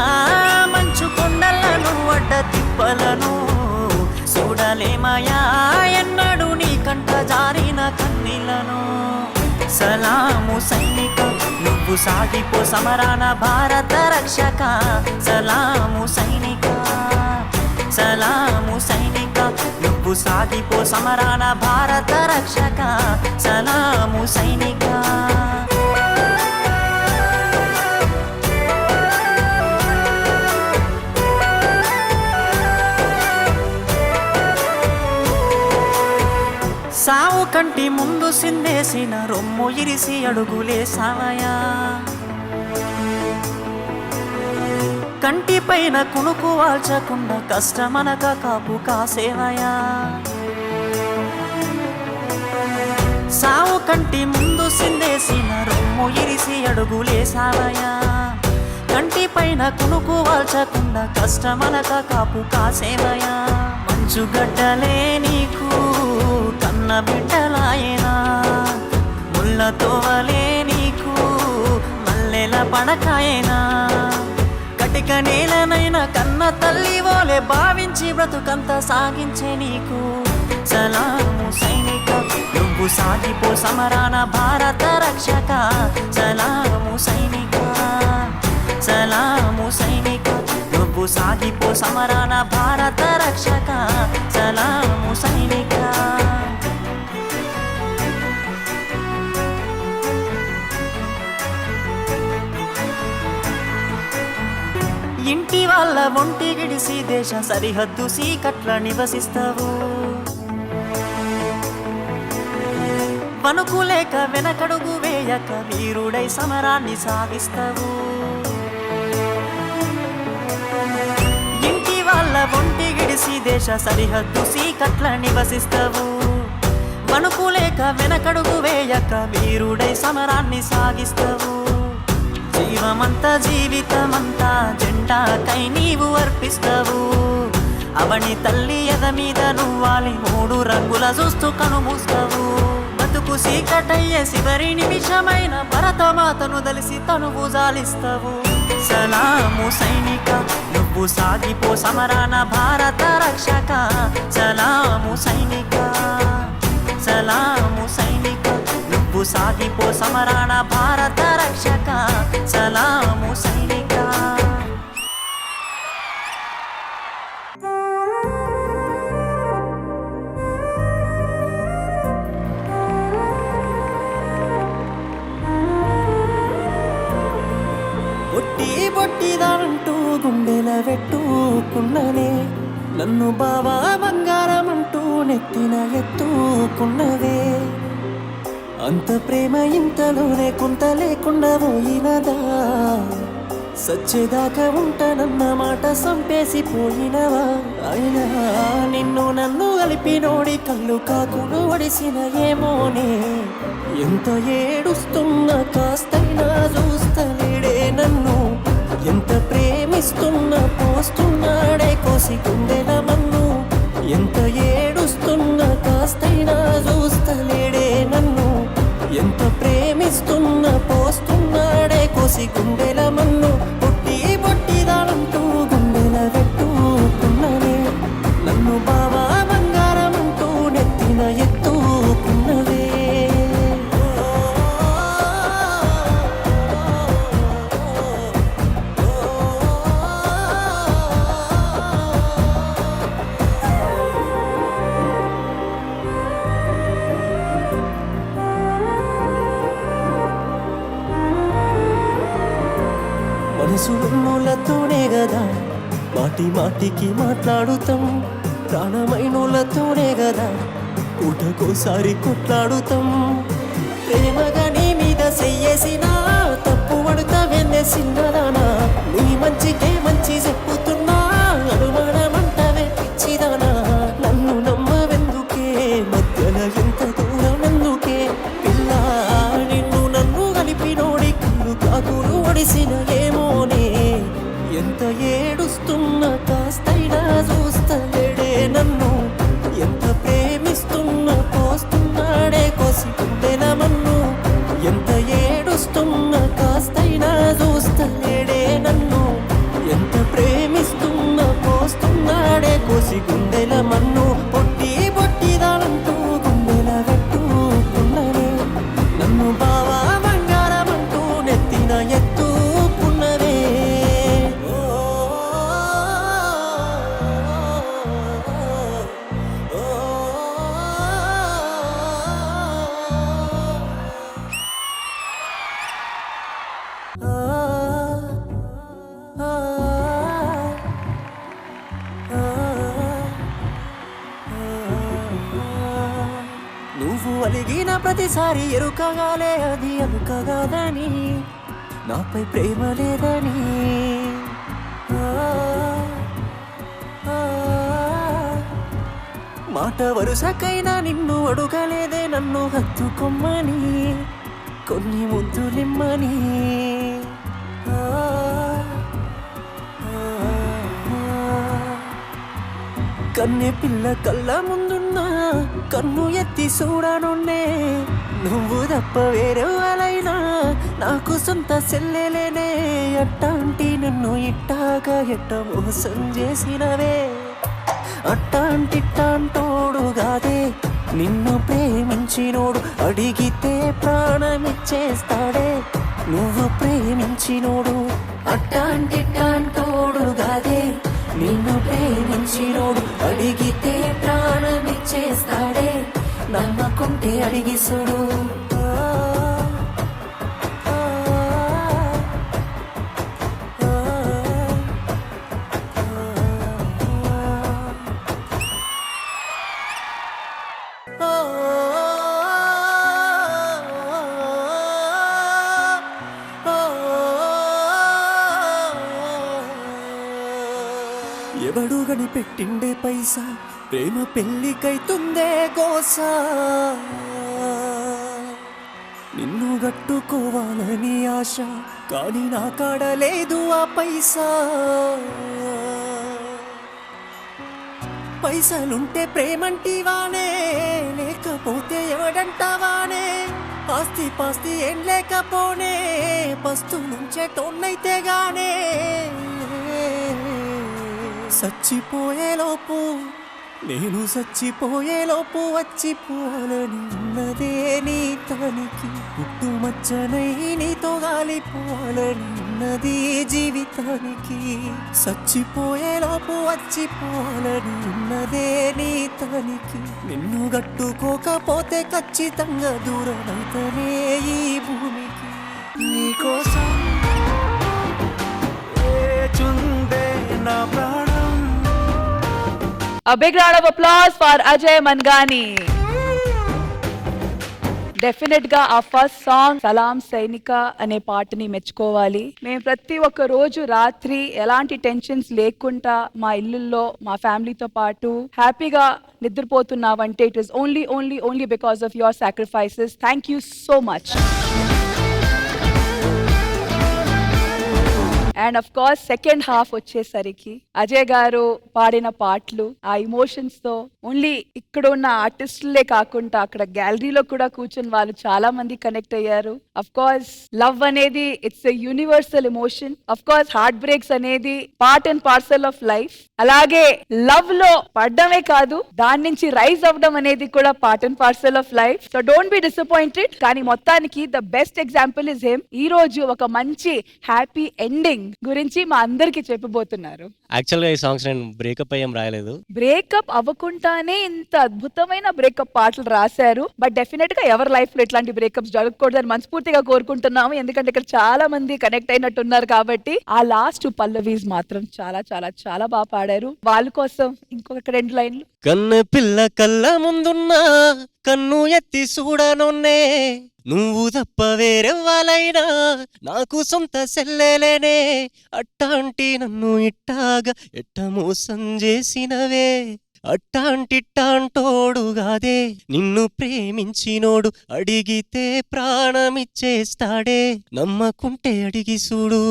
C: మంచు కొండలను అడ్డ తిప్పలను, చూడలేమయా ఎన్నడు నీ కంట జారిన కన్నీళ్లను. సలాము సైనిక నువ్వు సాగిపో సమరాన భారత రక్షక. సలాము సైనిక, సలాము సైనిక నువ్వు సాగిపో సమరాన భారత రక్షక. సలాము సైనిక. సావు కంటి ముందు సిందేసిన రొమ్ము ఇరిసి అడుగులేసావయా. కంటి పైన కునుకు వాల్చకుండా కష్టమనక కాపు కాసేవయా. సావు కంటి ముందు సిందేసిన రొమ్ము ఇరిసి అడుగులేసావయా. కంటి పైన కునుకు వాల్చకుండా కష్టమనక కాపు కాసేవయా. మంచుగడ్డలే నీకు కన్న బిడ్డలాయనా, ముళ్ళతో వలే నీకు మల్లెల పడకాయనా. కటిక నేలనైనా కన్న తల్లి ఓలే భావించి బ్రతుకంత సాగించే నీకు. సలాము సైనిక నువ్వు సాగిపో సమరాన భారత రక్షక. సలాము సైనిక, సలాము సైనిక నువ్వు సాగిపో సమరాన భారత రక్షక. సలాము సైనిక. ఇంటి వాళ్ళ ఒంటి గిడిసి దేశ సరిహద్దు సీకట్ల నివసిస్తావు. వణుకులేక వెనకడుగు వేయక వీరుడై సమరాన్ని సాగిస్తావు. ఇంటి వాళ్ళ ఒంటి గిడిసి దేశ సరిహద్దు సీకట్ల నివసిస్తావు. వణుకులేక వెనకడుగు వేయక వీరుడై సమరాన్ని సాగిస్తావు. జీవమంతా జీవితమంతా జెండాకై నీవు అర్పిస్తావు. అవని తల్లి ఎద మీద నువ్వాలి మూడు రంగుల చూస్తూ కనుమూస్తావు. బతుకు సీకటయ్యే చివరి నిమిషమైన భరతమాతను దలిసి తనువు జాలిస్తావు. సలాము సైనిక నువ్వు సాగిపో సమరాన భారత రక్షక. సలాము సైనిక, సలాము సైనిక నువ్వు సాగిపో సమరాన భారత రక్షక. సలాము సైనిక. బొట్టి బొట్టిదానంటూ గుండెల పెట్టుకున్ననే, నన్ను బావా బంగారం అంటూ నెత్తిన ఎత్తుకున్నవే. అంత ప్రేమ ఇంతలోనే కొంత లేకుండా పోయినదా, సచ్చేదాకా ఉంటానన్న మాట సంపేసి పోయినవా. అయినా నిన్ను నన్ను కలిపి నోడి కళ్ళు కాకులు వడిసిన ఏమోనే. ఎంత ఏడుస్తున్నా కాస్తైనా చూస్తలేడే నన్ను, ఎంత ప్రేమిస్తున్నా పోస్తున్నాడే కోసి గుండెల మన్ను. ఎంత ఏడుస్తున్నా కాస్తైనా చూస్తలేడే నన్ను, ఎంత ప్రేమిస్తున్నా పోస్తున్నాడే కోసి గుండెల మన్ను. బొట్టి బొట్టిదానంటూ గుండెల పెట్టుకున్ననే, నన్ను బావా బంగారం అంటూ నెత్తిన ఎత్తుకున్నవే. మనసు మూలతోనే గదా మాటి మాటికి మాట్లాడుతాం.
L: ప్రాణమైనోళ్ళతోనే కదా పూటకోసారి కొట్లాడుతాం. ప్రేమగా నీ మీద చెయ్యేసినా తప్పు పడుతా వెన్నే చిన్నదానా, నీ మంచికే మంచి చెప్పుతున్నా అనుమానమంటవే పిచ్చిదానా. నన్ను నమ్మవెందుకే మధ్యన ఎంత దూరం ఎందుకే పిల్ల, నిన్ను నన్ను కలిపినోడి కళ్ళు కాకులు ఒడిసిన ఏమోనే. ఎంత ఏడుస్తున్నా కాస్తైనా చూస్తలేడే నన్ను, ఎంత ప్రేమిస్తున్నా పోస్తున్నాడే కోసి గుండెల మన్ను. ఎంత ఏడుస్తున్నా కాస్తైనా చూస్తలేడే నన్ను, ఎంత ప్రేమిస్తున్నా పోస్తున్నాడే కోసి గుండెల మన్ను. పొట్టి పొట్టిదానంటూ గుండెల పెట్టుకున్ననే, నన్ను బావా బంగారమంటూ నెత్తిన ఎత్తుకున్నవే. నువ్వు అలిగిన ప్రతిసారి ఎరుకగాలే అది అలుకగాదని, నాపై ప్రేమ లేదని. మాట వరుసకైనా నిన్ను అడుగలేదే నన్ను హత్తుకొమ్మని, కొన్ని ముద్దులిమ్మని. కన్నె పిల్ల కళ్ళ ముందున్నా కన్ను ఎత్తి చూడనున్నే, నువ్వు తప్ప వేరే వాళ్ళైనా నాకు సొంత చెల్లెలేనే. అట్టాంటి నన్ను ఇట్టాగా ఎట్ట మోసం చేసినవే, అట్టాంటిట్టాంటోడు కాదే నిన్ను ప్రేమించినోడు, అడిగితే ప్రాణమిచ్చేస్తాడే నువ్వు ప్రేమించినోడు. అట్టాంటిట్టాంటోడు కాదే నిన్ను ప్రేమించినోడు, అడిగితే ప్రాణమిచ్చేస్తాడే నమ్మకుంటే అడిగిసుడు. ఎవడు గడిపెట్టిండే పైసా ప్రేమ పెళ్ళికైతుందే గోసా, నిన్ను గట్టుకోవాలని ఆశ కానీ నా కాడ లేదు ఆ పైసా. పైసలుంటే ప్రేమంటివానే, లేకపోతే ఎవడంటావానే. ఆస్తి పాస్తి ఏం లేకపోనే, పస్తు నుంచే తోన్నైతే గానే. చచ్చిపోయేలోపు నేను చచ్చిపోయేలోపు వచ్చిపోవాలని ఉన్నదే నీ తనికి, పుట్టుమచ్చనై నీతో గాలిపోవాలని ఉన్నది జీవితానికి. చచ్చిపోయేలోపు వచ్చిపోవాలని ఉన్నదే నీ తనికి, నిన్ను గట్టుకోకపోతే ఖచ్చితంగా దూరమైతేనే ఈ భూమికి. నీకోసం చుందే నా ప్రాణం.
B: A big round of applause for Ajay Mangani. Definite గా ఆ ఫస్ట్ సాంగ్ సలాం సైనిక అనే పాటని మెచ్చుకోవాలి. మేము ప్రతి ఒక్క రోజు రాత్రి ఎలాంటి టెన్షన్స్ లేకుండా మా ఇల్లుల్లో మా ఫ్యామిలీతో పాటు హ్యాపీగా నిద్రపోతున్నావంటే it is only because of your sacrifices. Thank you so much. And of course second half వచ్చేసరికి అజయ్ గారు పాడిన పాటలు ఆ ఇమోషన్స్ తో ఓన్లీ ఇక్కడ ఉన్న ఆర్టిస్టులే కాకుండా అక్కడ గ్యాలరీలో కూడా కూర్చుని వాళ్ళు చాలా మంది కనెక్ట్ అయ్యారు. అఫ్ కోర్స్ లవ్ అనేది it's a universal emotion. Of course heart breaks అనేది part and parcel of life. అలాగే లవ్ లో పడ్డమే కాదు దాని నుంచి రైజ్ అవ్వడం అనేది కూడా part and parcel of life. So don't be disappointed. కానీ మొత్తానికి the best example is him. ఈ రోజు ఒక మంచి హ్యాపీ ఎండింగ్ సాంగ్ గురించి మా అందరికి చెప్పబోతున్నారు?
F: యాక్చువల్ గా ఈ సాంగ్స్ నేను బ్రేకప్ అయ్యాం రాయలేదు.
B: బ్రేకప్ అవ్వకుండానే ఇంత అద్భుతమైన బ్రేకప్ పాటలు రాశారు. బట్ డెఫినెట్ గా ఎవరి లైఫ్ లో ఇట్లాంటి బ్రేకప్స్ జరగకూడదని మనస్ఫూర్తిగా కోరుకుంటున్నాము. ఎందుకంటే ఇక్కడ చాలా మంది కనెక్ట్ అయినట్టున్నారు కాబట్టి. ఆ లాస్ట్ పల్లవీస్ మాత్రం చాలా చాలా చాలా బాగా పాడారు. వాళ్ళ కోసం ఇంకొక 2 లైన్లు.
F: కన్ను పిల్ల కళ్ళ ముందున్నా కన్ను ఎత్తి చూడనున్నే, నువ్వు తప్ప వేరెవ్వాలైనా నాకు సొంత సెల్లెలేనే, అట్టాంటి నన్ను ఇట్టాగా ఎట్ట మోసం చేసినవే, అట్టాంటిట్టాంటోడుగాదే నిన్ను ప్రేమించినోడు, అడిగితే ప్రాణమిచ్చేస్తాడే, నమ్మకుంటే అడిగి చూడు.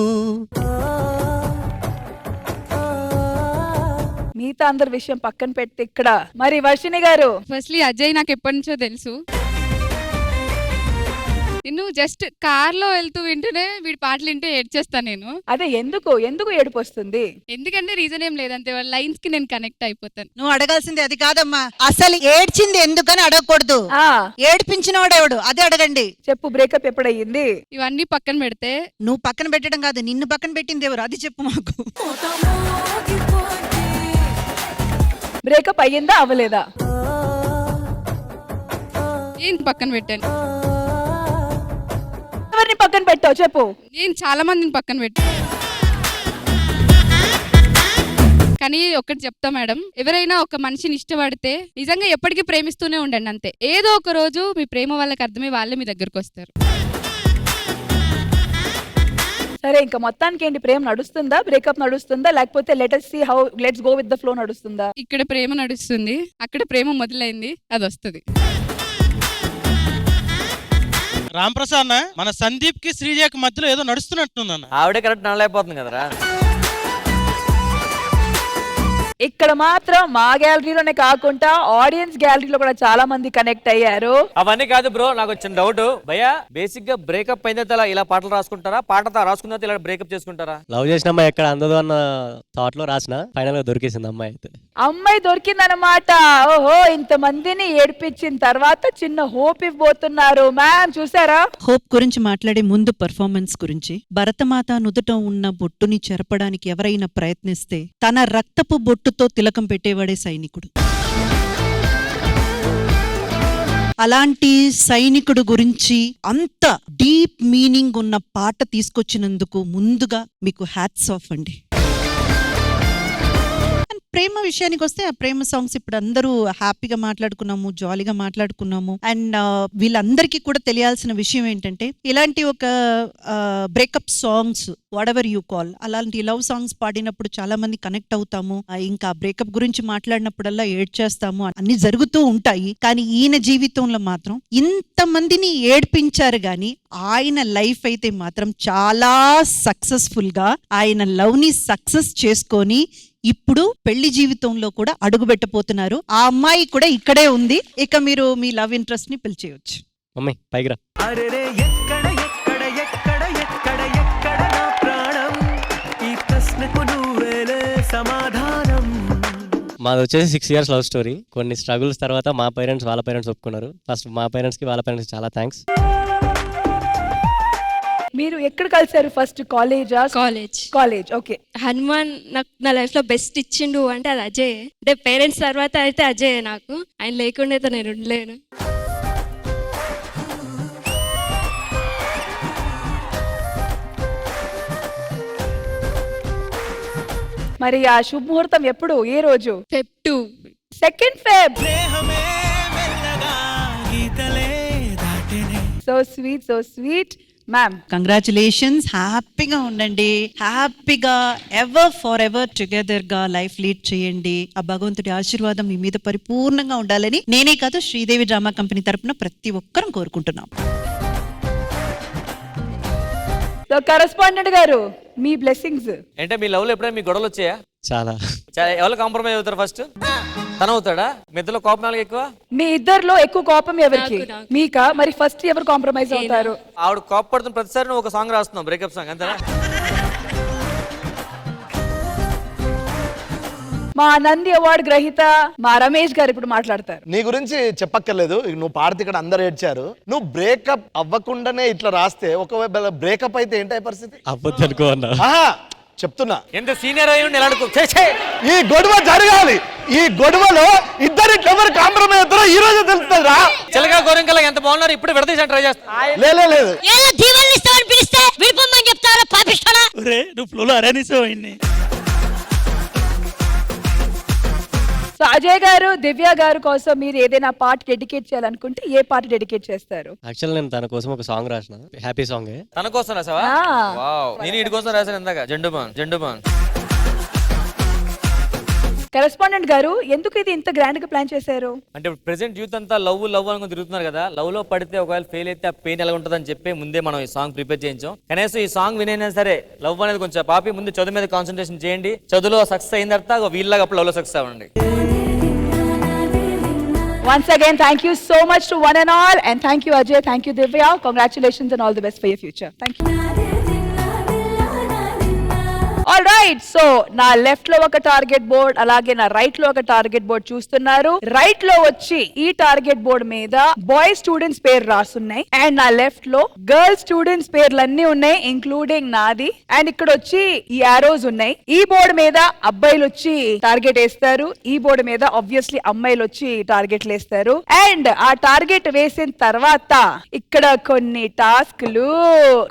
B: మిగతా అందరి విషయం పక్కన పెట్టి ఇక్కడ మరి వర్షిణి గారు.
J: ఫస్ట్లీ అజయ్ నాకు ఎప్పటి నుంచో తెలుసు. నేను జస్ట్ కార్ లో వెళ్తూ వింటూనే వీడి పాటలు వింటే ఏడ్చేస్తాను నేను.
B: అదే ఎందుకు ఏడుపు వస్తుంది?
J: ఎందుకంటే రీజన్ ఏం లేదంతే, వాళ్ళ లైన్స్ కి నేను కనెక్ట్ అయిపోతాను.
G: నువ్వు అడగాల్సింది అది కాదమ్మా, అసలు ఏడ్చింది ఎందుకని అడగకూడదు, ఏడిపించినవాడెవడు అదే అడగండి.
B: చెప్పు, బ్రేకప్ ఎప్పుడయ్యింది?
J: ఇవన్నీ పక్కన పెడితే
G: నువ్వు పక్కన పెట్టడం కాదు, నిన్ను పక్కన పెట్టింది ఎవరు అది చెప్పు మాకు.
B: బ్రేకప్ అయ్యిందా అవ్వలేదా?
J: ఏం పక్కన పెట్టాను?
B: ఎవరిని పక్కన పెట్టావు చెప్పు.
J: నేను చాలా మందిని పక్కన పెట్టాను. కానీ ఒకటి చెప్తా మేడం, ఎవరైనా ఒక మనిషిని ఇష్టపడితే నిజంగా ఎప్పటికీ ప్రేమిస్తూనే ఉండండి అంతే. ఏదో ఒక రోజు మీ ప్రేమ వాళ్ళకి అర్థమై వాళ్ళే మీ దగ్గరకు వస్తారు.
B: సరే, ఇంకా మొత్తానికి ఏంటి, ప్రేమ నడుస్తుందా, బ్రేకప్ నడుస్తుందా, లేకపోతే let's go with the flow నడుస్తుందా?
J: ఇక్కడ ప్రేమ నడుస్తుంది, అక్కడ ప్రేమ మొదలైంది, అది వస్తుంది.
C: రామ్ ప్రసాద్ అన్న, మన సందీప్ కి శ్రీజకి మధ్యలో ఏదో నడుస్తున్నట్టుందన్న.
D: ఆవిడే కరెక్ట్ నడలేకపోతుంది కదరా.
B: ఇక్కడ మాత్రం మా గ్యాలరీలోనే కాకుండా ఆడియన్స్ గ్యాలరీలో కూడా చాలా మంది కనెక్ట్ అయ్యారు.
D: అవన్నీ కాదు బ్రో, నాకు వచ్చిన డౌట్ భయ్యా, బేసిక్ గా బ్రేకప్ అయిన తర్వాత ఇలా పాటలు రాసుకుంటారా, పాట రాసుకున్న తర్వాత ఇలా బ్రేకప్ చేసుకుంటారా?
F: లవ్ చేసిన అమ్మాయి ఎక్కడ అందదు అన్న థాట్ లో రాసిన, ఫైనల్ గా దొరికేసింది అమ్మాయి. అయితే
B: అమ్మాయి దొరికిందనమాట. ఓహో, ఇంత మందిని ఏడిపించిన తర్వాత చిన్న హోప్ ఇవ్వబోతున్నారు. మ్యామ్ చూసారా?
G: హోప్ గురించి మాట్లాడే ముందు పర్ఫార్మెన్స్ గురించి. భరతమాత నుదుట ఉన్న బొట్టుని చెరపడానికి ఎవరైనా ప్రయత్నిస్తే తన రక్తపు బొట్టుతో తిలకం పెట్టేవాడే సైనికుడు. అలాంటి సైనికుడు గురించి అంత డీప్ మీనింగ్ ఉన్న పాట తీసుకొచ్చినందుకు ముందుగా మీకు హ్యాట్స్ ఆఫ్ అండి. ప్రేమ విషయానికి వస్తే ఆ ప్రేమ సాంగ్స్ ఇప్పుడు అందరూ హ్యాపీగా మాట్లాడుకున్నాము, జాలీగా మాట్లాడుకున్నాము. అండ్ వీళ్ళందరికీ కూడా తెలియాల్సిన విషయం ఏంటంటే, ఇలాంటి ఒక breakup songs what ever you call, అలాంటి లవ్ సాంగ్స్ పాడినప్పుడు చాలా మంది కనెక్ట్ అవుతాము. ఇంకా బ్రేకప్ గురించి మాట్లాడినప్పుడల్లా ఏడ్చేస్తాము, అన్ని జరుగుతూ ఉంటాయి. కానీ ఈయన జీవితంలో మాత్రం ఇంతమందిని ఏడ్పించారు గాని ఆయన లైఫ్ అయితే మాత్రం చాలా సక్సెస్ఫుల్ గా ఆయన లవ్ ని సక్సెస్ చేసుకొని ఇప్పుడు పెళ్లి జీవితంలో కూడా అడుగు పెట్టబోతున్నారు. ఆ అమ్మాయి కూడా ఇక్కడే ఉంది. ఇక మీరు మీ లవ్ ఇంట్రెస్ట్ ని పిలిచేయచ్చు.
F: మమ్మీ పైకి రా. మాది వచ్చేసి 6 years లవ్ స్టోరీ. కొన్ని స్ట్రగుల్స్ తర్వాత మా పేరెంట్స్ వాళ్ళ పేరెంట్స్ ఒప్పుకున్నారు. ఫస్ట్ మా పేరెంట్స్ కి వాళ్ళ పేరెంట్స్ చాలా థ్యాంక్స్.
B: మీరు ఎక్కడ కలిసారు ఫస్ట్? కాలేజా? కాలేజ్. ఓకే.
E: హనుమాన్ నాకు నా లైఫ్ లో బెస్ట్ ఇచ్చిండు అంటే అది అజయ్. అంటే పేరెంట్స్ తర్వాత అయితే అజయ్ నాకు. ఆయన లేకుండా అయితే నేను ఉండలేను.
B: మరి ఆ శుభముహూర్తం ఎప్పుడు, ఏ రోజు?
E: Feb 2.
B: 2nd Feb. So sweet. Ma'am
G: congratulations, హ్యాపీగా ఉండండి, హ్యాపీగా ఎవర్ ఫర్ ఎవర్ టుగెదర్ గా లైఫ్ లీడ్ చేయండి. ఆ భగవంతుడి ఆశీర్వాదం మీ మీద పరిపూర్ణంగా ఉండాలని నేనే కాదు శ్రీదేవి డ్రామా కంపెనీ తరపున ప్రతి ఒక్కరం కోరుకుంటున్నాం.
B: సో కరెస్పాండెంట్ గారు, మీ బ్లెస్సింగ్స్
D: అంటే మీ లవ్ లో ఎప్పుడైనా మీ గొడవలు వచ్చాయా?
F: చాలా.
D: ఎవరు కాంప్రమైజ్ అవుతారు ఫస్ట్? తను అవుతాడా? మీ ఇద్దరు కోపం నాలుగు ఎక్కువ?
B: మీ ఇద్దరిలో ఎక్కువ కోపం ఎవరికి? మీకా? మరి ఫస్ట్ ఎవరు కాంప్రమైజ్ అవుతారు?
D: ఆవిడ కోపపడుతున్న ప్రతిసారి నువ్వు ఒక సాంగ్ రాస్తున్నావు, బ్రేకప్ సాంగ్, అంతేనా?
B: మా నంది అవార్డు గ్రహీత మా రమేష్ గారు ఇప్పుడు మాట్లాడతారు.
K: నీ గురించి చెప్పక్కర్లేదు, నువ్వు పాడితే ఇక్కడ అందరు ఏడ్చారు. నువ్వు బ్రేకప్ అవ్వకుండానే ఇట్లా రాస్తే ఒకవేళ బ్రేకప్ అయితే ఏంటి పరిస్థితి?
F: అవ్వద్దు అనుకో అన్న.
K: ఆహా, చెప్తున్నా,
D: ఎంత సీనియర్ అయ్యి ఎలా అనుకో.
K: ఈ గొడవ జరగాలి. ఈ గొడవలో ఇద్దరు ఎవరు కాంప్రమైజ్ అవుతారో ఈ రోజు తెలుస్తుందిరా.
D: చిలక గోరింకల ఎంత బాగున్నారు, ఇప్పుడు విడదీసి ట్రై చేస్తా.
K: లేదు
E: ఏదో దీవెనలు ఇస్తామని పిలిస్తే విడిపోమని చెప్తారా పాపిస్తాడా?
H: నువ్వు ఫ్లోలో అరేనిసావు ఆయన్ని.
B: సో అజయ్ గారు, దివ్య గారు కోసం మీరు ఏదైనా పాట డెడికేట్ చేయాలనుకుంటే ఏ పాట డెడికేట్ చేస్తారు?
F: యాక్చువల్ నేను తన కోసం ఒక సాంగ్ రాసిన, హ్యాపీ సాంగ్.
D: తన కోసం రాసావా?
B: ఆ.
D: వావ్, నేను ఇటు కోసం రాశాను ఇందాక, జెండుబాన్.
B: కరెస్పాండెంట్ గారు, ఎందుకు ఇది ఇంత గ్రాండ్ గా ప్లాన్ చేశారు?
D: అంటే ప్రెసెంట్ యూత్ అంతా లవ్ అనుకుని తిరుగుతున్నారు కదా. లవ్ లో పడితే ఒకవేళ ఫెయిల్ అయితే ఆ పెయిన్ ఎలా ఉంటుందని చెప్పి ముందే మనం ఈ సాంగ్ ప్రిపేర్ చేయించాం. కనీసం ఈ సాంగ్ వినైనా సరే లవ్ అనేది కొంచెం పాపి ముందు చదువు మీద కాన్సన్ట్రేషన్ చేయండి. చదువులో సక్సెస్ అయిన తర్వాత వీళ్ళగా అప్పుడు లవ్ లో సక్సెస్ అవ్వండి.
B: Once again, thank you so much to one and all, and thank you Ajay, thank you Divya, congratulations and all the best for your future. Thank you. All right, so నా left లో ఒక target board, అలాగే నా right లో ఒక target board చూస్తున్నారు. Right లో వచ్చి ఈ టార్గెట్ బోర్డ్ మీద బాయ్ స్టూడెంట్స్ పేరు రాసున్నాయి, అండ్ నా లెఫ్ట్ లో గర్ల్ స్టూడెంట్స్ పేర్లన్నీ ఉన్నాయి, ఇంక్లూడింగ్ నాది. అండ్ ఇక్కడ వచ్చి ఈ ఆరోస్ ఉన్నాయి. ఈ బోర్డు మీద అబ్బాయిలు వచ్చి టార్గెట్ వేస్తారు, ఈ బోర్డు మీద ఆబ్వియస్లీ అమ్మాయిలు వచ్చి టార్గెట్లు వేస్తారు. అండ్ ఆ టార్గెట్ వేసిన తర్వాత ఇక్కడ కొన్ని టాస్క్లు,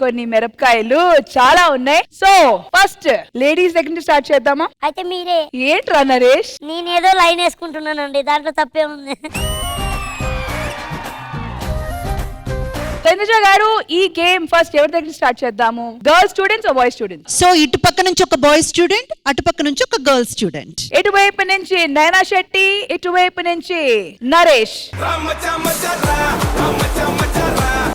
B: కొన్ని మిరపకాయలు చాలా ఉన్నాయి. సో ఫస్ట్ లేడీస్ దగ్గర నుంచి స్టార్ట్ చేద్దామా?
E: అయితే మీరే.
B: ఏంట్రా నరేష్?
E: నేనేదో లైన్ వేసుకుంటున్నానండి, దాంట్లో తప్పే ఉంది.
B: తనుజ గారు, ఈ గేమ్ ఫస్ట్ ఎవరి దగ్గర స్టార్ట్ చేద్దాము? Girl students boy students?
G: So ఇటు పక్క నుంచి ఒక బాయ్ స్టూడెంట్, అటు పక్క నుంచి ఒక గర్ల్ స్టూడెంట్.
B: ఇటువైపు నుంచి నైనా శెట్టి, ఇటువైపు నుంచి నరేష్.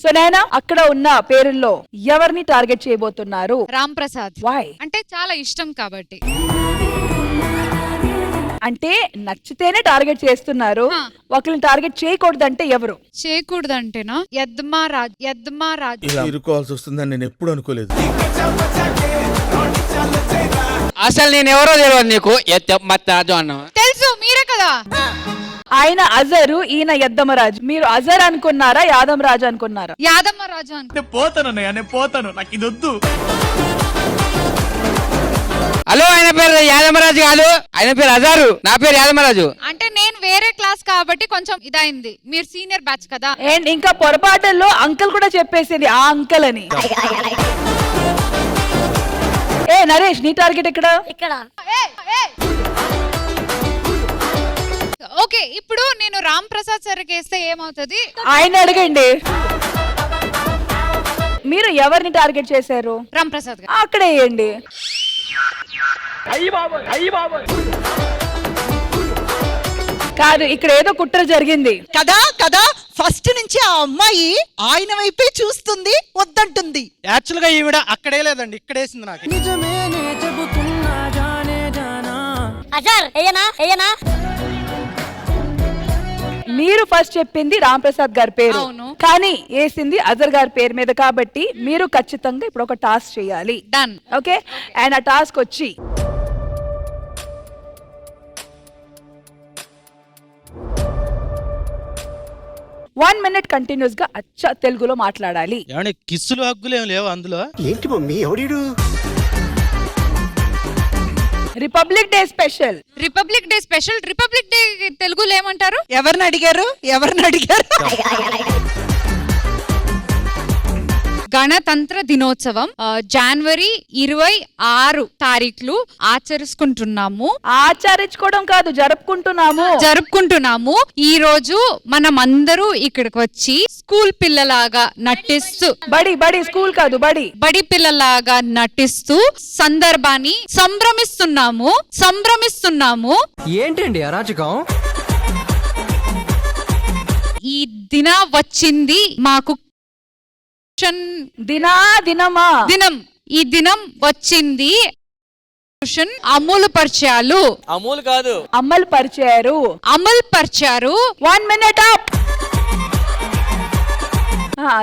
B: సో నైనా, అక్కడ ఉన్న పేరుల్లో ఎవరిని టార్గెట్ చేయబోతున్నారు?
J: రామ్ ప్రసాద్.
B: వై?
J: అంటే చాలా ఇష్టం కాబట్టి.
B: అంటే నచ్చితేనే టార్గెట్ చేస్తున్నారు, ఒకరిని టార్గెట్ చేయకూడదంటే ఎవరు?
J: చేయకూడదంటేనా? యద్మరాజ్.
K: ఇలా ఇరుకోవాల్సి వస్తుందని నేను ఎప్పుడు అనుకోలేదు.
I: అసలు నేను ఎవరో తెలియదు నీకు. అన్న
J: తెలుసు, మీరే కదా.
B: ఆయన అజరు, ఈయన యద్దమరాజు. మీరు అజర్ అనుకున్నారా, యాదమరాజు అనుకున్నారా?
J: యాదమ్మరాజు అనుకో.
H: నేను పోతాను, నాకు ఇది వద్దు.
I: హలో, ఆయన పేరు యాదమరాజు కాదు, ఆయన పేరు అజారు, నా పేరు యాదమరాజు.
J: అంటే నేను వేరే క్లాస్ కాబట్టి కొంచెం ఇదైంది. మీరు సీనియర్ బ్యాచ్ కదా.
B: అండ్ ఇంకా పొరపాటుల్లో అంకుల్ కూడా చెప్పేసింది ఆ అంకుల్ అని. ఏ నరేష్, నీ టార్గెట్ ఎక్కడ?
E: ఇక్కడ.
J: ఓకే, ఇప్పుడు నేను రామ్ ప్రసాద్ సార్ వేస్తే ఏమవుతుంది?
B: ఆయన అడగండి. మీరు ఎవరిని టార్గెట్ చేశారు?
J: రామ్ ప్రసాద్ గారు.
B: అక్కడే వేయండి. కాదు, ఇక్కడ ఏదో కుట్ర జరిగింది
G: కదా కదా. ఫస్ట్ నుంచి ఆ అమ్మాయి ఆయన వైపే చూస్తుంది, వద్దంటుంది.
C: యాక్చువల్ గా ఈవిడ అక్కడే లేదండి, ఇక్కడేసింది నాకు.
E: అజర్ ఏయనా.
B: మీరు ఫస్ట్ చెప్పింది రామ్ ప్రసాద్ గారి పేరు,
J: అవును.
B: కానీ వేసింది అజర్ గారి పేరు మీద. కాబట్టి మీరు ఖచ్చితంగా ఇప్పుడు ఒక టాస్క్ చేయాలి.
J: డన్.
B: ఓకే, అండ్ ఆ టాస్క్ వచ్చి వన్ మినిట్ కంటిన్యూస్ గా అచ్చ తెలుగులో మాట్లాడాలి.
C: ఏమండి, కిస్సులు హక్కులు ఏం లేవు అందులో?
L: ఏంటి మమ్మీ ఎవడీడు?
B: Republic day special.
J: Republic day తెలుగులో ఏమంటారు?
G: ఎవరిని అడిగారు?
J: గణతంత్ర దినోత్సవం జనవరి 26 తారీఖులు ఆచరించుకుంటున్నాము.
B: ఆచరించుకోవడం కాదు, జరుపుకుంటున్నాము. ఈ రోజు మనం అందరూ ఇక్కడికి వచ్చి స్కూల్ పిల్లలాగా నటిస్తూ, బడి స్కూల్ కాదు, బడి పిల్లలాగా నటిస్తూ సందర్భాన్ని సంభ్రమిస్తున్నాము.
I: ఏంటండి అరాచకం?
J: ఈ దిన వచ్చింది మాకు దినం. ఈ దినం వచ్చింది. అమలు పరిచారు. 1 minute అప్.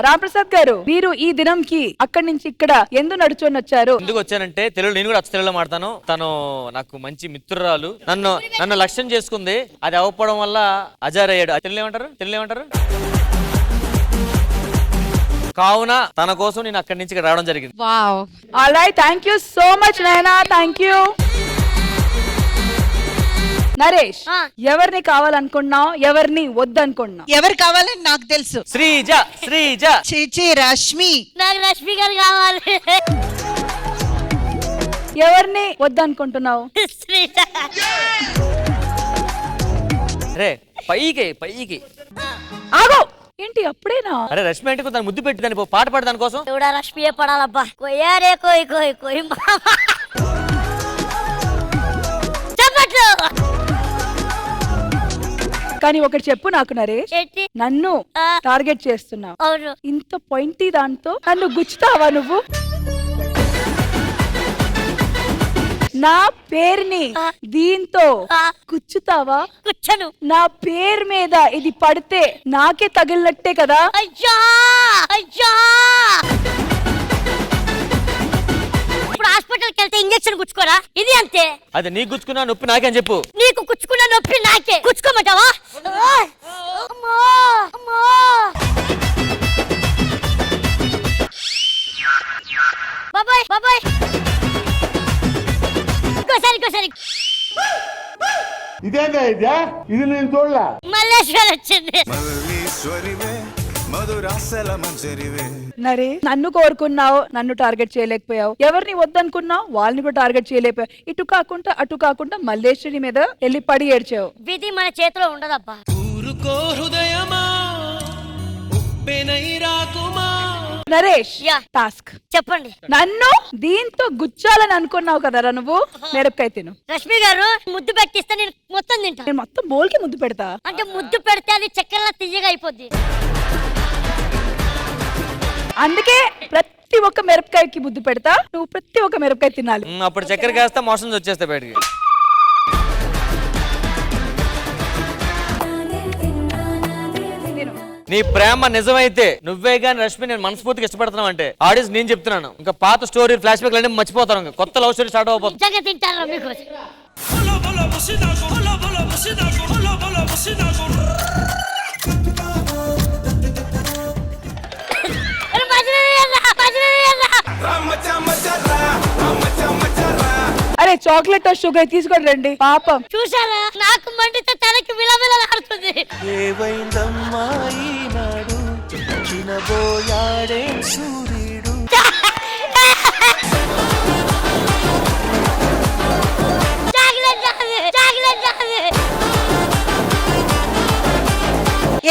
B: రామప్రసాద్ గారు, మీరు ఈ దినంకి అక్కడి నుంచి ఇక్కడ ఎందుకు నడుచుకొని వచ్చారు?
D: ఎందుకు వచ్చానంటే తెలుగు, నేను కూడా అచ్చ తెలుగులో మాడతాను. తను నాకు మంచి మిత్రురాలు, నన్ను లక్ష్యం చేసుకుంది. అది అవ్వకపోవడం వల్ల అజారయ్యాడు. తెలుగు ఏమంటారు? కావున తన కోసం నేను అక్కడి నుంచి ఇక్కడ రావడం జరిగింది.
B: Wow, alright, thank you so much Nayana, thank you. Naresh, ఎవరిని కావాలనుకున్నావు, ఎవరిని వద్దనుకున్నావు?
G: ఎవరు కావాలని నాకు తెలుసు.
D: శ్రీజ.
G: చే రష్మి.
E: నాకు రష్మి గారు కావాలి.
B: ఎవరిని వద్దనుకుంటున్నావు?
E: శ్రీజ.
D: రే పైకి
B: ఆగో, ఏంటి అప్పుడేనా?
D: అరే రష్మి అంటే కొంత ముద్దు పెట్టి దాని పాట పాడు దాని కోసం.
E: కూడా రష్మియే పడాలబ్బా. కొయ్యారే కోయి మామా. చెప్పట్లు.
B: కానీ ఒకటి చెప్పు నాకు నరేష్,
E: ఏంటి?
B: నన్ను టార్గెట్ చేస్తున్నావు.
E: అవును.
B: ఇంత పాయింటీ దాంతో నన్ను గుచ్చుతావా నువ్వు? నా పేరుని దీంతో గుచ్చుతావా?
E: కూర్చోను.
B: నా పేరు మీద ఇది పడితే నాకే తగిలినట్టే కదా.
E: అయ్యా ఇప్పుడు హాస్పిటల్కి వెళ్తే ఇంజెక్షన్ గుచ్చుకోరా? ఇది అంతే.
D: అది నీకు గుచ్చుకున్నా నొప్పి నాకేం చెప్పు.
E: నీకు గుచ్చుకున్న నొప్పి నాకే. గుచ్చుకోమంటావా? అమ్మా. బాబాయ్ ఇంకోసారి
K: ఇదేగా ఇది నేను చూడలా.
E: మల్లేశ్వర్ వచ్చింది.
B: నరే, నన్ను కోరుకున్నావు, నన్ను టార్గెట్ చేయలేకపోయావు. ఎవరిని వద్దనుకున్నావు, వాళ్ళని కూడా టార్గెట్ చేయలేకపోయావు. ఇటు కాకుండా అటు కాకుండా మల్లేశ్వరి మీద వెళ్ళి పడి ఏడ్చావు.
E: విధి మన చేతిలో ఉండదబ్బా.
B: నరేష్, టాస్క్
E: చెప్పండి.
B: నన్ను దీంతో గుచ్చాలని అనుకున్నావు కదరా నువ్వు. మిరపకాయ తిను.
E: రష్మి గారు ముద్దు పెట్టిస్తే నేను మొత్తం తింటా.
B: నేను మొత్తం బోల్కి ముద్దు పెడతా.
E: అంటే ముద్దు పెడితే అది చక్కెరలా తియ్యగా అయిపోద్ది.
B: అందుకే ప్రతి ఒక్క మిరపకాయకి ముద్దు పెడతా. నువ్వు ప్రతి ఒక్క మిరపకాయ తినాలి.
D: అప్పుడు చక్కెర కాస్త మోషన్స్ వచ్చేస్తాయి బయటికి. నీ ప్రేమ నిజమైతే నువ్వే గాని రష్మి నేను మనస్ఫూర్తిగా ఇష్టపడుతున్నావు అంటే ఆడియన్స్ నేను చెప్తున్నాను. ఇంకా పాత స్టోరీ ఫ్లాష్ బ్యాక్ అన్ని మర్చిపోతారు. ఇంకా కొత్త లవ్ స్టోరీ స్టార్ట్ అవబోతుంది.
E: నిజంగా తింటారా మీకు?
B: అరే చాక్లెట్ షుగర్ తీసుకొని రండి పాపం.
E: చూసారా, నాకు మండితే తనకి విలవిలాడుతుంది.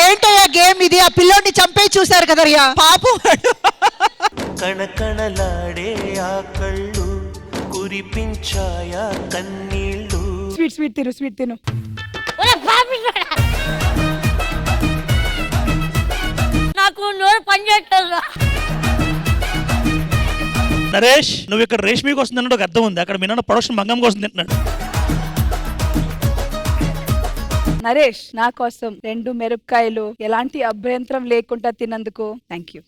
G: ఏంటయ్యా గేమ్ ఇది? ఆ పిల్లోడిని చంపే చూసారు కదయ్యా పాపం.
N: కణకణలాడే ఆ కళ్ళు కురిపించాయా కన్నీళ్ళు.
B: స్వీట్ తిను.
E: నాకు నోరు పని చేయట్లేదు.
H: నరేష్, నువ్వు ఇక్కడ రేష్మి కోసం తిన్నట్టు ఒక అర్థం ఉంది. అక్కడ మీ నాన్న ప్రొడక్షన్ మంగం కోసం తింటున్నాడు.
B: నరేష్, నా కోసం 2 మిరపకాయలు ఎలాంటి అభ్యంతరం లేకుండా తిన్నందుకు థ్యాంక్ యూ.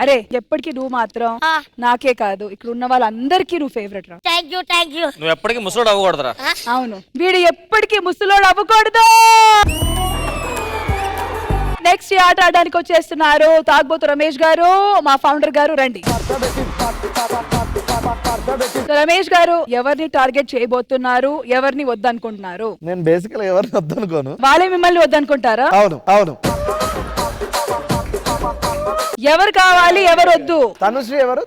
B: అరే, ఎప్పటికీ నువ్వు మాత్రం నాకే కాదు, ఇక్కడ ఉన్న వాళ్ళందరికీ నువ్వు ఫేవరెట్ రా.
E: Thank you.
D: నువ్వు ఎప్పటికీ ముసలోడు అవ్వకూడదురా.
B: అవును, వీడు ఎప్పటికీ ముసలోడు అవ్వకూడదు. నెక్స్ట్ ఆట ఆడడానికి వచ్చేస్తున్నారు తాగుబోతు రమేష్ గారు, మా ఫౌండర్ గారు. రండి. రమేష్ గారు, ఎవరిని టార్గెట్ చేయబోతున్నారు, ఎవరిని వద్దనుకుంటున్నారు?
K: నేను బేసికల్ ఎవరిని వద్దనుకోను.
B: వాళ్ళే మిమ్మల్ని వద్దనుకుంటారా?
K: అవును.
B: ఎవరు కావాలి, ఎవరు వద్దు?
K: తనుశ్రీ ఎవరు?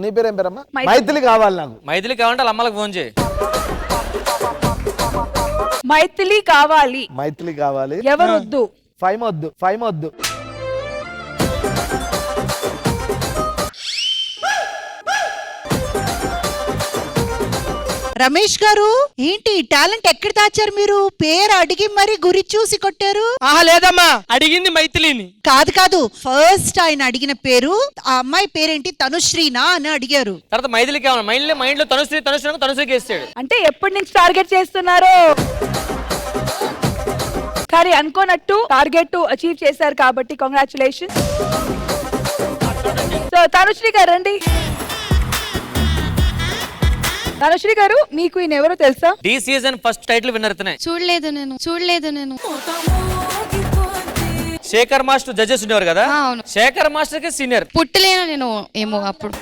K: నీ పేరేం పేరమ్మా? మైథిలి కావాలి నాకు.
D: మైథిలి కావాలంటే వాళ్ళ అమ్మలకు ఫోన్ చేయి.
B: మైథిలి కావాలి. ఎవరు వద్దు?
K: ఫైమ్ వద్దు.
G: రమేష్ గారు, ఏంటి టాలెంట్ ఎక్కడ దాచారు మీరు? పేరు అడిగి మరి గురి చూసి కొట్టారు.
C: లేదమ్మా, అడిగింది మైథిలిని.
G: కాదు, ఫస్ట్ ఆయన అడిగిన పేరు, ఆ అమ్మాయి పేరేంటి, తనుశ్రీనా అని అడిగారు.
D: తర్వాత మైథిలి కావాలి. మైండ్ లో తనుశ్రీకి వేస్తాడు.
B: అంటే ఎప్పటి నుంచి టార్గెట్ చేస్తున్నారు? కానీ అనుకోనట్టు టార్గెట్ అచీవ్ చేశారు కాబట్టి కంగ్రాచులేషన్. సో తనుశ్రీ గారు రండి. తనుశ్రీ గారు, మీకు ఈయన ఎవరో తెలుసా?
D: The season first title winner ఇతనే.
J: చూడలేదు నేను.
D: శేఖర్ మాస్టర్ జడ్జెస్ ఉండేవారు కదా,
J: అవును.
D: శేఖర్ మాస్టర్ కి సీనియర్.
J: పుట్టలేను నేను ఏమో అప్పుడు.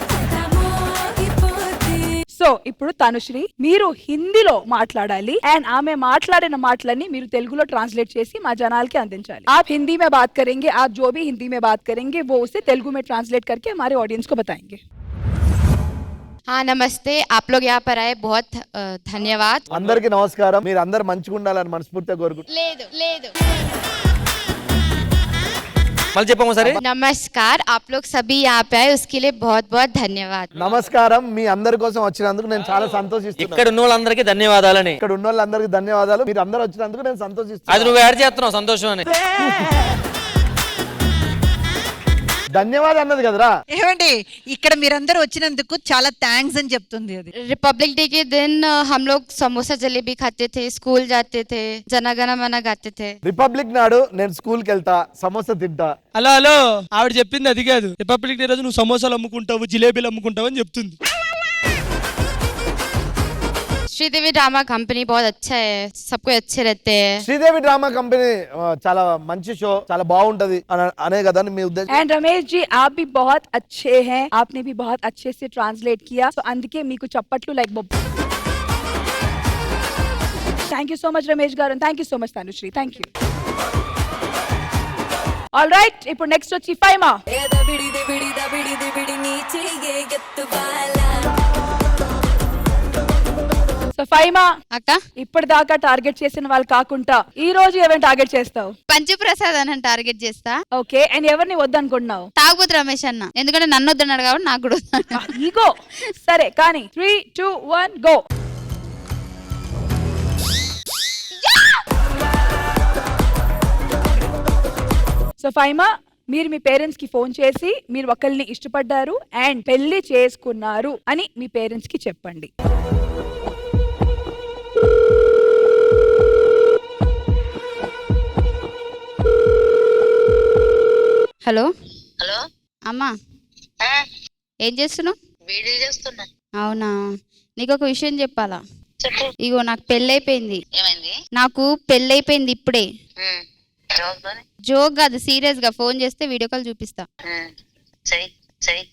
B: సో ఇప్పుడు తనుశ్రీ, మీరు హిందీలో మాట్లాడాలి అండ్ ఆమె మాట్లాడిన మాటలన్నీ మీరు తెలుగులో ట్రాన్सलेट చేసి మా జనాలకి అందించాలి. आप हिंदी में बात करेंगे, आप जो भी हिंदी में बात करेंगे वो उसे तेलुगु में ट्रांसलेट करके हमारे ऑडियंस को बताएंगे.
J: हाँ नमस्ते, आप लोग यहाँ पर आए बहुत धन्यवाद.
K: అందరికీ నమస్కారం. మీరు అందరు మంచిగా ఉండాలని మనస్ఫూర్తిగా కోరుకుంటున్నాను.
J: లేదు
D: మళ్ళీ చెప్పాము సరే.
J: नमस्कार, आप लोग सभी यहाँ पे आए उसके लिए बहुत बहुत धन्यवाद.
K: నమస్కారం. మీ అందరి కోసం వచ్చినందుకు నేను చాలా సంతోషిస్తున్నాను.
D: ఇక్కడ ఉన్న వాళ్ళందరికీ ధన్యవాదాలని.
K: ఇక్కడ ఉన్న వాళ్ళందరికీ ధన్యవాదాలు. మీరు అందరూ వచ్చినందుకు నేను సంతోషిస్తున్నాను.
D: అది నువ్వు యాడ్ చేస్తున్నావు సంతోషం అని.
K: ధన్యవాదాలు అన్నది కదరా.
G: ఏమండి, ఇక్కడ మీరందరూ వచ్చినందుకు చాలా థ్యాంక్స్ అని చెప్తుంది అది.
J: रिपब्लिक डे के दिन हम लोग समोसा जलेबी खाते थे, स्कूल जाते थे, जनगण मन गाते थे.
K: రిపబ్లిక్ నాడు నేను స్కూల్ కి వెళ్తా, సమోసా తింటా.
C: హలో ఆవిడ చెప్పింది అది కాదు. రిపబ్లిక్ డే రోజు నువ్వు సమోసాలు అమ్ముకుంటావు, జిలేబీలు అమ్ముకుంటావు అని చెప్తుంది.
J: श्रीदेवी ड्रामा कंपनी बहुत अच्छा है, सबको अच्छे रहते हैं.
K: శ్రీదేవి డ్రామా కంపెనీ చాలా మంచి షో, చాలా బాగుంటది అనే కదా మీ ఉద్దేశం.
B: एंड रमेश जी, आप भी बहुत अच्छे हैं, आपने भी बहुत अच्छे से ट्रांसलेट किया. సో అందుకే మీకు చప్పట్లు లైక్ బొబ్బ. Thank you so much Ramesh garu, thank you so much Tanushree, thank you. All right, ఇప్పుడు నెక్స్ట్ వచ్చి ఫైమా. సో ఫైమా
J: అక్క,
B: ఇప్పటిదాకా టార్గెట్ చేసిన వాళ్ళు కాకుండా ఈ రోజు ఎవరిని టార్గెట్ చేస్తావు?
J: పంచప్రసాద్ అని టార్గెట్ చేస్తా.
B: ఓకే, అండ్ ఎవరిని వద్దనుకుంటున్నావు?
J: తాగుబోతు రమేష్ అన్న, ఎందుకంటే నన్ను వద్దన్నాడు కాబట్టి నాకు కూడా వద్దన్నాడు.
B: ఈగో. సరే కానీ 3, 2, 1 గో. సో ఫైమా, మీరు మీ పేరెంట్స్ కి ఫోన్ చేసి మీరు ఒకరిని ఇష్టపడ్డారు అండ్ పెళ్లి చేసుకున్నారు అని మీ పేరెంట్స్ కి చెప్పండి.
J: హలో
E: హలో
J: అమ్మా, ఏం చేస్తున్నావు?
E: వీడియో చేస్తున్నా.
J: అవునా, నీకు ఒక విషయం చెప్పాలా?
E: చెప్పు.
J: ఇగో నాకు పెళ్ళైపోయింది.
E: ఏమైంది?
J: నాకు పెళ్ళైపోయింది ఇప్పుడే.
E: జవాబుని
J: జోక్ కాదు, సీరియస్ గా. ఫోన్ చేస్తే వీడియో కాల్ చూపిస్తా.
E: చెయ్యి.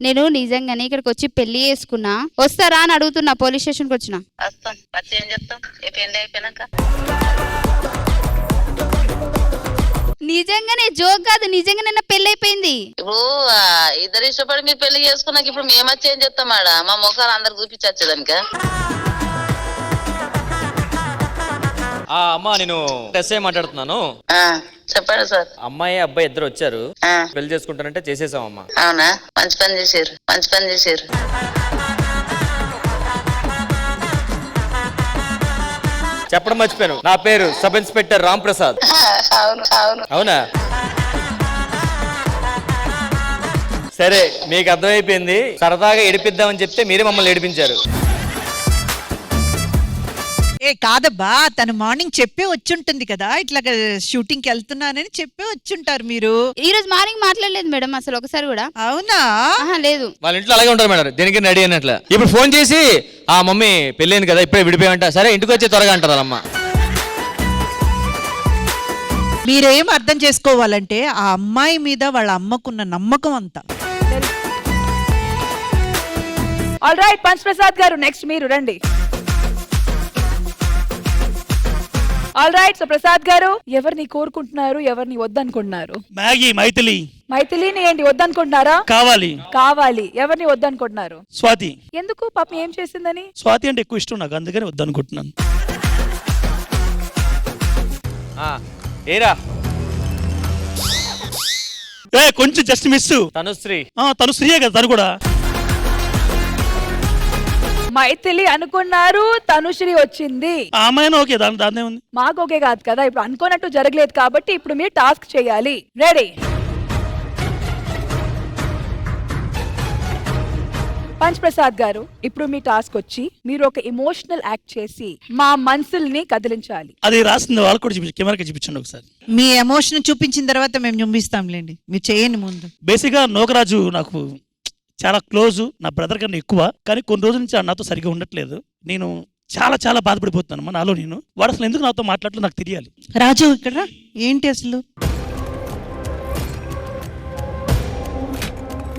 J: నేను నిజంగానే ఇక్కడికి వచ్చి పెళ్లి చేసుకున్నా. వస్తారా అని అడుగుతున్నా. పోలీస్ స్టేషన్కి వచ్చిన.
E: వస్తాం. వచ్చి ఏం చెప్తాం? ఏ పెళ్లి అయిపోయినాక
J: నిజంగానే, జోక్ కాదు, నిజంగానే నా పెళ్లి అయిపోయింది.
E: ఇప్పుడు ఇద్దరు ఇష్టపడి మీరు పెళ్లి చేసుకున్నాక ఇప్పుడు మేము వచ్చి ఏం చెప్తాం? ఆడ మా ముఖాలు అందరికి చూపించచ్చేదానిక.
D: అమ్మా, నేను ఎస్ఐ మాట్లాడుతున్నాను.
E: చెప్పండి సార్.
D: అమ్మాయి అబ్బాయి ఇద్దరు వచ్చారు, పెళ్లి చేసుకుంటారంటే చేసేసాం అమ్మా.
E: అవునా? మంచి పని చేశారు.
D: చెప్పడం మర్చిపోయాను, నా పేరు సబ్ ఇన్స్పెక్టర్ రామ్ ప్రసాద్. అవునా? సరే, మీకు అర్థమైపోయింది. సరదాగా ఏడిపిద్దామని చెప్తే మీరే మమ్మల్ని ఏడిపించారు.
G: ఏ కాదబ్బా, తను మార్నింగ్ చెప్పే వచ్చుంటుంది కదా, ఇట్లా షూటింగ్ కి వెళ్తున్నానని చెప్పే వచ్చుంటారు మీరు.
J: ఈ రోజు మార్నింగ్ మాట్లాడలేదు మేడం అసలు ఒకసారి కూడా.
G: అవునా?
J: లేదు.
D: వాళ్ళ ఇంట్లో అలాగే ఉంటారు మేడం, దేనికి రెడీ అన్నట్లు. ఇప్పుడు ఫోన్ చేసి ఆ మమ్మీ పెళ్ళైంది కదా, ఇప్పుడే విడిపోయామంట. సరే ఇంటికి వచ్చి త్వరగా అంటారు అమ్మ.
G: మీరేం అర్థం చేసుకోవాలంటే ఆ అమ్మాయి మీద వాళ్ళ అమ్మకున్న నమ్మకం అంతా.
B: ఆల్ రైట్, పంచ్ ప్రసాద్ గారు, నెక్స్ట్ మీరు రండి. ఆల్ రైట్, సో ప్రసాద్ గారు, ఎవరిని కోరుకుంటున్నారు, ఎవరిని వద్దనుకుంటున్నారు? మైథిలిని ఏంటి వద్దనుకుంటున్నారా? కావాలి. ఎవరిని వద్దనుకుంటున్నారు?
H: స్వాతి.
B: ఎందుకు? పాపం ఏం చేసిందని?
H: స్వాతి అంటే ఎక్కువ ఇష్టం నాకు, అందుకని వద్దనుకుంటున్నాను.
D: ఏరా
H: కొంచెం జస్ట్ మిస్. తనుశ్రీయే కదా తను కూడా.
B: మైథిలి అనుకున్నారు, తనుశ్రీ వచ్చింది.
H: ఆమెను ఓకే, దాన్నే ఉంది.
B: మాకు ఓకే కాదు కదా, ఇప్పుడు అనుకోనట్టు జరగలేదు కాబట్టి ఇప్పుడు మీరు టాస్క్ చేయాలి. రెడీ? పంచ్ ప్రసాద్ గారు, ఇప్పుడు మీ టాస్క్ వచ్చి మీరు ఒక ఎమోషనల్ యాక్ట్ చేసి మా మనసుల్ని కదిలించాలి.
H: అది రాసింది వాళ్ళు కూడా చూపించు, కెమెరాకి చూపించండి ఒకసారి.
G: మీ ఎమోషన్ చూపించిన తర్వాత మేము చూపిస్తాంలేండి, మీరు చేయండి ముందు.
H: బేసిక్గా నోకరాజు నాకు చాలా క్లోజు, నా బ్రదర్ కన్నా ఎక్కువ. కానీ కొన్ని రోజుల నుంచి నాతో సరిగ్గా ఉండట్లేదు. నేను చాలా చాలా బాధపడిపోతున్నాను నాలో నేను. వాడు అసలు ఎందుకు నాతో మాట్లాడలేదు నాకు తెలియాలి.
G: రాజు ఇక్కడ ఏంటి అసలు?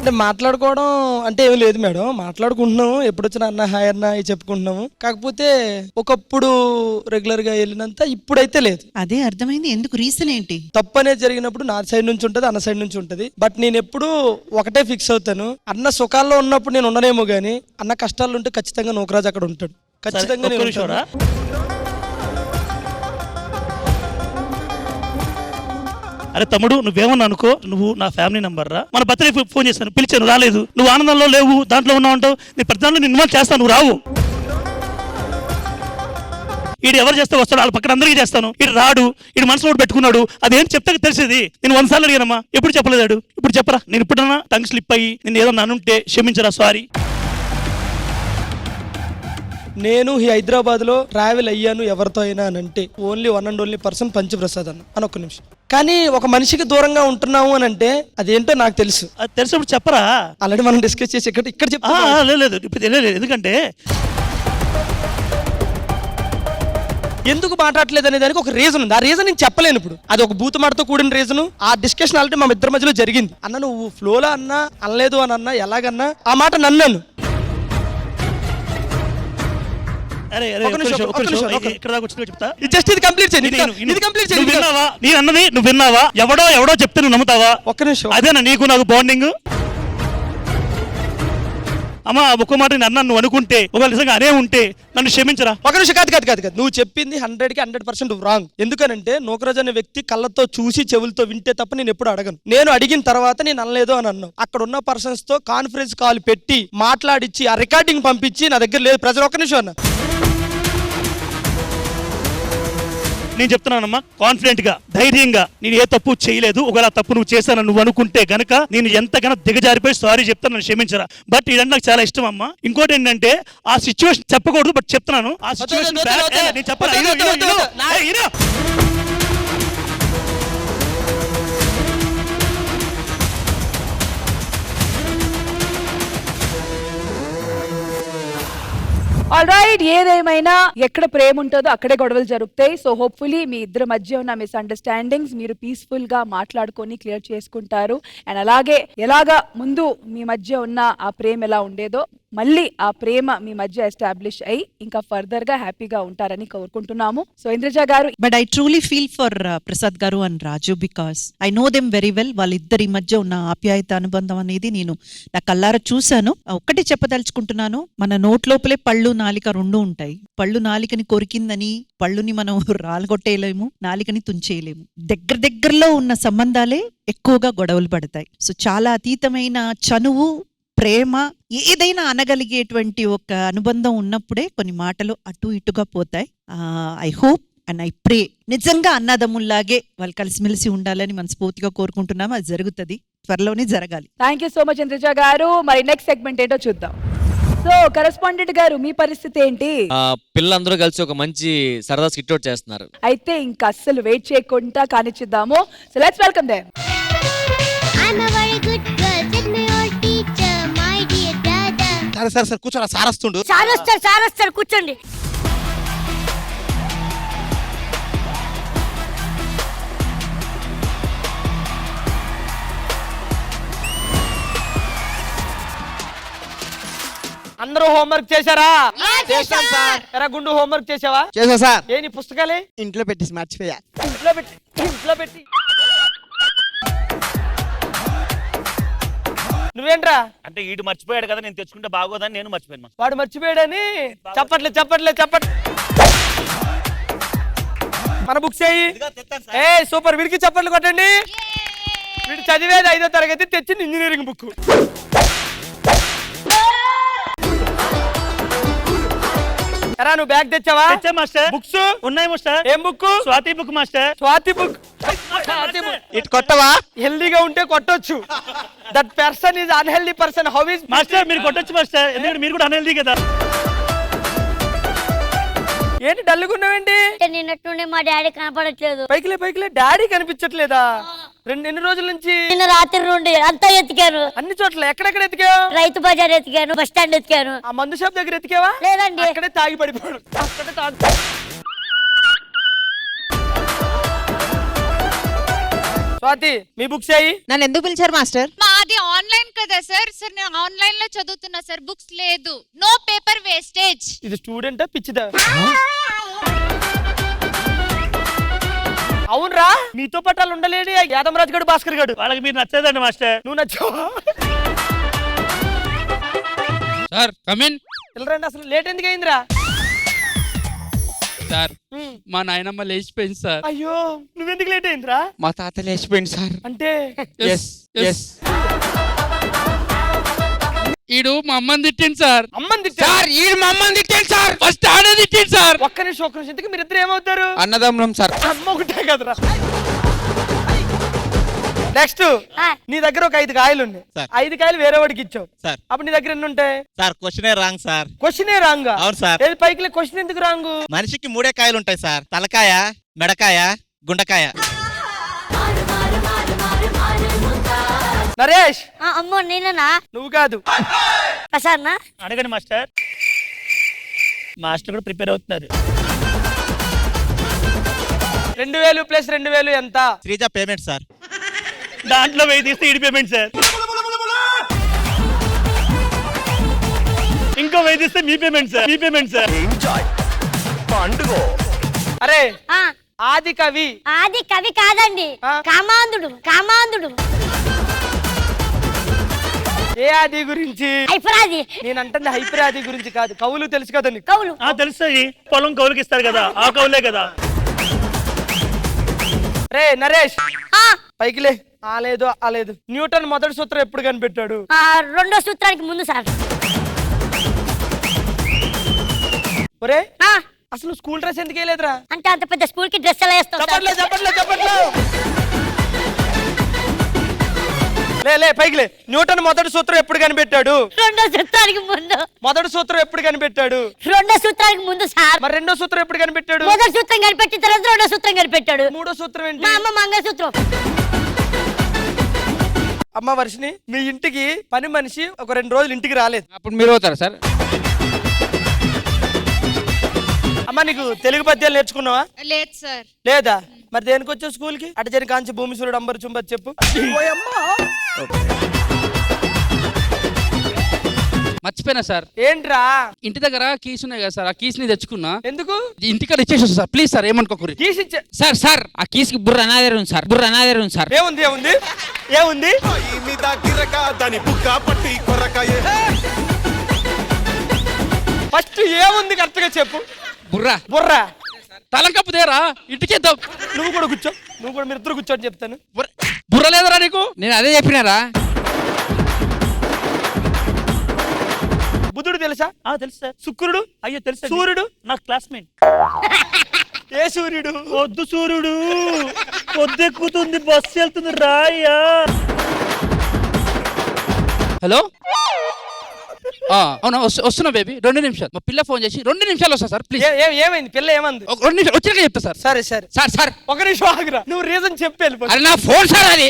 C: అంటే మాట్లాడుకోవడం అంటే ఏమి లేదు మేడం, మాట్లాడుకుంటున్నాము. ఎప్పుడు వచ్చినా అన్న హాయ్ అన్న అవి చెప్పుకుంటున్నాము. కాకపోతే ఒకప్పుడు రెగ్యులర్ గా వెళ్ళినంత ఇప్పుడైతే లేదు.
G: అదే అర్థమైంది. ఎందుకు? రీజన్ ఏంటి?
C: తప్పు అనేది జరిగినప్పుడు నా సైడ్ నుంచి ఉంటది, అన్న సైడ్ నుంచి ఉంటది. బట్ నేను ఎప్పుడు ఒకటే ఫిక్స్ అవుతాను, అన్న సుఖాల్లో ఉన్నప్పుడు నేను ఉండనేమో గానీ అన్న కష్టాల్లో ఉంటే ఖచ్చితంగా నోకరాజు అక్కడ ఉంటాడు. ఖచ్చితంగా నేను ఉంటాను.
H: అరే తమ్ముడు, నువ్వేమన్నా అనుకో, నువ్వు నా ఫ్యామిలీ నంబర్ రా. మన బర్త్డే ఫోన్ చేశాను, పిలిచాను, రాలేదు. నువ్వు ఆనందంలో లేవు, దాంట్లో ఉన్నావు అంటావు. నీ ప్రతి దాంట్లో నేను ఇన్వాల్వ్ చేస్తాను, నువ్వు రావు. ఈడు ఎవరు చేస్తే వస్తాడు, వాళ్ళ పక్కన అందరికీ చేస్తాను. ఈడు రాడు, ఈడు మనసులో పెట్టుకున్నాడు. అదేం చెప్తే తెలిసేది. నేను 100 సార్లు అడిగానమ్మా, ఎప్పుడు చెప్పలేదాడు. ఇప్పుడు చెప్పరా. నేను ఇప్పుడన్నా టంగ్ స్లిప్ అయ్యి నేను ఏదన్నా అనుంటే క్షమించరా, సారీ.
C: నేను ఈ హైదరాబాద్ లో ట్రావెల్ అయ్యాను ఎవరితో అయినా అని అంటే only 1 and only person Punch Prasad అని ఒక్క నిమిషం. కానీ ఒక మనిషికి దూరంగా ఉంటున్నాము అని అంటే అదేంటో నాకు తెలుసు.
H: అది తెలిసినప్పుడు చెప్పరా.
C: ఆల్రెడీ మనం డిస్కస్ చేసి ఇక్కడ చెప్తా.
H: లేదు ఇప్పుడు తెలియలేదు. ఎందుకంటే
C: ఎందుకు మాట్లాడలేదు అనే దానికి ఒక రీజన్ ఉంది. ఆ రీజన్ నేను చెప్పలేను ఇప్పుడు. అది ఒక బూతుమాటతో కూడిన రీజన్. ఆ డిస్కషన్ ఆల్రెడీ మా ఇద్దరి మధ్యలో జరిగింది. అన్న నువ్వు ఫ్లోలో అన్నా అనలేదు అని అన్నా ఎలాగన్నా ఆ మాట నన్నాను.
H: నువ్వు విన్నావా? ఎవడో చెప్తే నువ్వు నమ్ముతావా?
C: ఒక్క నిమిషం.
H: అదేనా నీకు నాకు బాండింగ్? అమ్మా ఒక్క మాట నేను అన్నాను, నువ్వు అనుకుంటే ఒకవేళ నిజంగా అనే ఉంటే నన్ను క్షమించరా.
C: ఒక నిమిషం. కాదు నువ్వు చెప్పింది 100% రాంగ్. ఎందుకనంటే నోకరాజు అనే వ్యక్తి కళ్ళతో చూసి చెవులతో వింటే తప్ప నేను ఎప్పుడు అడగను. నేను అడిగిన తర్వాత నేను అనలేదు అని అన్నావు. అక్కడ ఉన్న పర్సన్స్ తో కాన్ఫరెన్స్ కాల్ పెట్టి మాట్లాడిచ్చి ఆ రికార్డింగ్ పంపించి నా దగ్గర లేదు ప్రజలు. ఒక్క నిమిషం అన్న,
H: నేను చెప్తున్నానమ్మా కాన్ఫిడెంట్ గా, ధైర్యంగా, నేను ఏ తప్పు చేయలేదు. ఒకవేళ తప్పు నువ్వు చేశాను నువ్వు అనుకుంటే గనక నేను ఎంతగానో దిగజారిపోయి సారీ చెప్తాను, నన్ను క్షమించరా. బట్ ఇదంతా నాకు చాలా ఇష్టం అమ్మా. ఇంకోటి ఏంటంటే ఆ సిచ్యువేషన్ చెప్పకూడదు, బట్ చెప్తున్నాను. ఆ సిచ్యువేషన్ నేను చెప్పాను.
B: ఆల్రైట్, ఏదేమైనా ఎక్కడ ప్రేమ ఉంటుందో అక్కడే గొడవలు జరుగుతాయి. సో హోప్ఫుల్లీ మీ ఇద్దరి మధ్య ఉన్న మిస్అండర్స్టాండింగ్స్ మీరు పీస్ఫుల్ గా మాట్లాడుకొని క్లియర్ చేసుకుంటారు. అండ్ అలాగే ఎలాగా ముందు మీ మధ్య ఉన్న ఆ ప్రేమ ఎలా ఉండేదో మళ్ళీ ఆ ప్రేమ మీ మధ్య ఎస్టాబ్లిష్ అయ్యి ఇంకా ఫర్దర్ గా హ్యాపీగా ఉంటారని కోరుకుంటున్నాము. So Indraja garu,
G: but I truly feel for Prasad garu and Raju because I know them very well. వాళ్ళిద్దరి మధ్య ఉన్న ఆప్యాయత అనుబంధం అనేది నేను నా కల్లారా చూశాను. ఒక్కటి చెప్పదలుచుకుంటున్నాను, మన నోట్ లోపలే పళ్ళు నాలిక రెండు ఉంటాయి. పళ్ళు నాలికని కొరికిందని పళ్ళుని మనం రాలగొట్టేయలేము, నాలికని తుంచేయలేము. దగ్గరలో ఉన్న సంబంధాలే ఎక్కువగా గొడవలు పడతాయి. సో చాలా అతీతమైన చనువు, ప్రేమ, ఏదైనా అనగలిగేటువంటి ఒక అనుబంధం ఉన్నప్పుడే కొన్ని మాటలు అటు ఇటుగా పోతాయి. I hope and I pray నిజంగా అన్నదమ్ముల్లాగే వాళ్ళు కలిసిమెలిసి ఉండాలని మనస్ఫూర్తిగా కోరుకుంటున్నాము. అది జరుగుతుంది, త్వరలోనే జరగాలి.
B: Thank you so much Indraja గారు. మరి నెక్స్ట్ సెగ్మెంట్ ఏంటో చూద్దాం. సో కరెస్పాండెంట్ గారు, మీ పరిస్థితి ఏంటి?
D: పిల్లలందరూ కలిసి ఒక మంచి సరదా స్కిట్ అవుట్ చేస్తున్నారు.
B: అయితే ఇంకా అస్సలు వెయిట్ చేయకుండా కానిచ్చిద్దాము. So let's welcome them.
K: సరే కూర్చోరా, సారస్తుండు.
E: సారొస్తారు కూర్చోండి.
C: అందరూ హోంవర్క్ చేశారా?
K: చేశాను సార్.
C: ఎరా గుండు హోంవర్క్ చేసావా?
K: చేసా సార్.
C: ఏ నీ పుస్తకాలే?
K: ఇంట్లో పెట్టేసి మర్చిపోయా.
C: ఇంట్లో పెట్టి నువ్వేంట్రా?
H: అంటే ఈడు మర్చిపోయాడు కదా, నేను తెచ్చుకుంటే బాగోదని నేను మర్చిపోయాను.
C: వాడు మర్చిపోయాడని చెప్పట్లే. మన బుక్స్ ఏ సూపర్. వీడికి చప్పట్లు కొట్టండి. వీడు చదివేది 5వ తరగతి, తెచ్చింది ఇంజనీరింగ్ బుక్. ఎరా నువ్వు బ్యాగ్ తెచ్చావా?
H: మాస్టర్.
C: బుక్స్
H: ఉన్నాయి మాస్టర్.
C: ఏం book?
H: Swathi book master.
C: Swathi book. ఇటు కొట్టవా? హెల్దీగా ఉంటే కొట్టొచ్చు. That person is unhealthy person. How is
H: master మీరు కొట్టొచ్చు మాస్టర్, ఎందుకంటే మీరు కూడా అనేది కదా.
C: ఏంటి డల్లుగున్నావేంటి?
E: నిన్నట్టుండి మా డాడీ కనపడట్లేదు.
C: పైకిలే డాడీ కనిపించట్లేదా? ఎన్ని రోజుల నుంచి?
E: నిన్న రాత్రి నుండి అంతా ఎతికాను.
C: అన్ని చోట్ల ఎక్కడెక్కడ ఎతికావు?
E: Rythu Bazar ఎతికాను, bus stand ఎతికాను.
C: ఆ మందు షాప్ దగ్గర ఎతికావా?
E: లేదండి.
C: అక్కడే తాగి పడిపోయాడు. అక్కడే తాగి. స్వాతి మీ బుక్స్ అయ్యి.
M: నన్ను ఎందుకు పిలిచారు మాస్టర్?
J: మాది ఆన్లైన్ కదా సార్. సార్ నేను ఆన్లైన్ లో చదువుతున్నా సార్. బుక్స్ లేదు. No paper wastage.
C: ఇది స్టూడెంటా పిచ్చిదా? అవునరా, మీతో పాటు వాళ్ళు ఉండలేడు యాదమరాజు గడు, భాస్కర్ గడు.
H: వాళ్ళకి మీరు నచ్చలేదండి మాస్టర్.
C: నువ్వు నచ్చావా?
I: Sir come in.
C: వెళ్ళరండి. అసలు లేట్ ఎందుకు అయిందిరా?
I: సార్ మా నాయనమ్మ లేచిపోయింది సార్.
C: అయ్యో, నువ్వెందుకు లేట్ అయిందిరా?
I: మా తాత లేచిపోయింది సార్.
C: అంటే
I: ఈడు మా అమ్మని తిట్టింది సార్.
C: అమ్మని
I: సార్ ఈడు మా అమ్మని తిట్టింది సార్. ఫస్ట్ ఆడే తిట్టింది సార్.
C: ఒక్క నిమిషం ఇంతకు మీరు ఇద్దరు ఏమవుతారు?
I: అన్నదమ్ములం సార్.
C: అమ్మ ఒకటే కదరా. నెక్స్ట్ నీ దగ్గర ఒక 5 కాయలు ఉన్నాయి. 5 కాయలు వేరే వాడికి ఇచ్చావు సార్. అప్పుడు నీ దగ్గర ఎన్ని ఉంటాయి
O: సార్? క్వశ్చనే రాంగ్ సార్.
C: క్వశ్చనే రాంగ్?
O: అవును సార్.
C: ఏది పైకి క్వశ్చన్ ఎందుకు రాంగ్?
O: మనిషికి 3 కాయలు ఉంటాయి సార్. తలకాయ, మెడకాయ, గుండకాయ.
C: నరేష్.
E: అమ్మో నేనేనా?
C: నువ్వు కాదు.
E: ప్రసాద్నా?
H: అడగండి మాస్టర్. మాస్టర్ కూడా ప్రిపేర్ అవుతున్నారు.
C: 2000 ప్లస్ 2000 ఎంత?
O: Sreeja payment sir.
H: దాంట్లో 1000 తీస్తే ఈడి పేమెంట్ సార్. ఇంకో 1000 తీస్తే మీ పేమెంట్ సార్. మీ పేమెంట్ సార్.
C: అరే ఆది కవి.
E: ఆది కవి కాదండి, కామాంధుడు.
C: ఏ ఆది గురించి?
E: హైపరాది.
C: నేను అంటుంది హైపరాది గురించి కాదు. కవులు తెలుసు కదా నీకు?
E: కవులు
H: తెలుస్తాయి. పొలం కవులకి ఇస్తారు కదా, ఆ కవులే కదా.
C: రే నరేష్, పైకిలే. ఆలేదు. న్యూటన్ మొదటి సూత్రం ఎప్పుడు కనిపెట్టాడు?
E: రెండో సూత్రానికి ముందు సార్.
C: ఒరే అసలు స్కూల్ డ్రెస్ ఎందుకు వేయలేదురా?
E: అంటే అంత పెద్ద స్కూల్ కి డ్రెస్ ఎలా వేస్తావు?
C: చెప్పట్లే. లే పైకిలే. న్యూటన్ మొదటి సూత్రం ఎప్పుడు కనిపెట్టాడు?
E: రెండో సూత్రానికి ముందు.
C: మొదటి సూత్రం ఎప్పుడు కనిపెట్టాడు?
E: రెండో సూత్రానికి ముందు సార్.
C: మరి రెండో సూత్రం ఎప్పుడు కనిపెట్టాడు?
E: మొదటి సూత్రం కనిపెట్టిన తర్వాత రెండో సూత్రం కనిపెట్టాడు.
C: మూడో సూత్రం ఏంటి?
E: మా అమ్మ మంగళసూత్రం.
C: అమ్మ వర్షిని, మీ ఇంటికి పని మనిషి ఒక 2 రోజులు ఇంటికి రాలేదు.
I: అప్పుడు మీరు అవుతారా సార్?
C: అమ్మ నీకు తెలుగు పద్యాలు నేర్చుకున్నావా?
J: లేదు సార్.
C: లేదా? మరి దేనికి వచ్చావు స్కూల్ కి? అటు కాంచి భూమి సూర్యుడు అంబరు చుంబత్ చెప్పు.
I: మర్చిపోయినా సార్.
C: ఏంట్రా?
I: ఇంటి దగ్గర కీస్ ఉన్నాయి కదా సార్, ఆ కీస్ ని తెచ్చుకున్నా.
C: ఎందుకు?
I: ఇంటికాడ ఇచ్చేసి సార్. ప్లీజ్ సార్ ఏమనుకోకూరి.
C: కీస్ ఇచ్చే
I: సార్ ఆ కీస్ కి బుర్ర అనాదేరు ఉంది సార్.
C: ఏముంది? ఫస్ట్ ఏముంది కరెక్ట్ గా చెప్పు. బుర్ర
I: తలంకప్పు దేరా ఇంటికేద్దాం.
C: నువ్వు కూడా కూర్చో. మీరు ఇద్దరు కూర్చోని చెప్తాను.
I: బుర్ర లేదరా నీకు? నేను అదే చెప్పినారా.
C: బుధుడు తెలుసా?
H: తెలుసు సార్.
C: శుక్రుడు?
H: అయ్యో తెలుసు.
C: సూర్యుడు?
H: నా క్లాస్మేట్.
C: ఏ సూర్యుడు?
H: వద్దు సూర్యుడు. పొద్దెక్కుతుంది, బస్సు వెళ్తుంది రాయ్యా.
I: హలో అవునా వస్తున్నా బేబీ. 2 నిమిషాలు. మా పిల్ల ఫోన్ చేసి 2 నిమిషాలు వస్తా సార్ ప్లీజ్.
C: ఏమైంది? పిల్ల ఏమంది?
I: 2 నిమిషాలు వచ్చినాక చెప్తా సార్.
C: సరే
I: సార్
C: ఒక నిమిషం ఆగురా. నువ్వు రీజన్ చెప్పి వెళ్ళిపో.
I: అరే నా ఫోన్ సార్, అది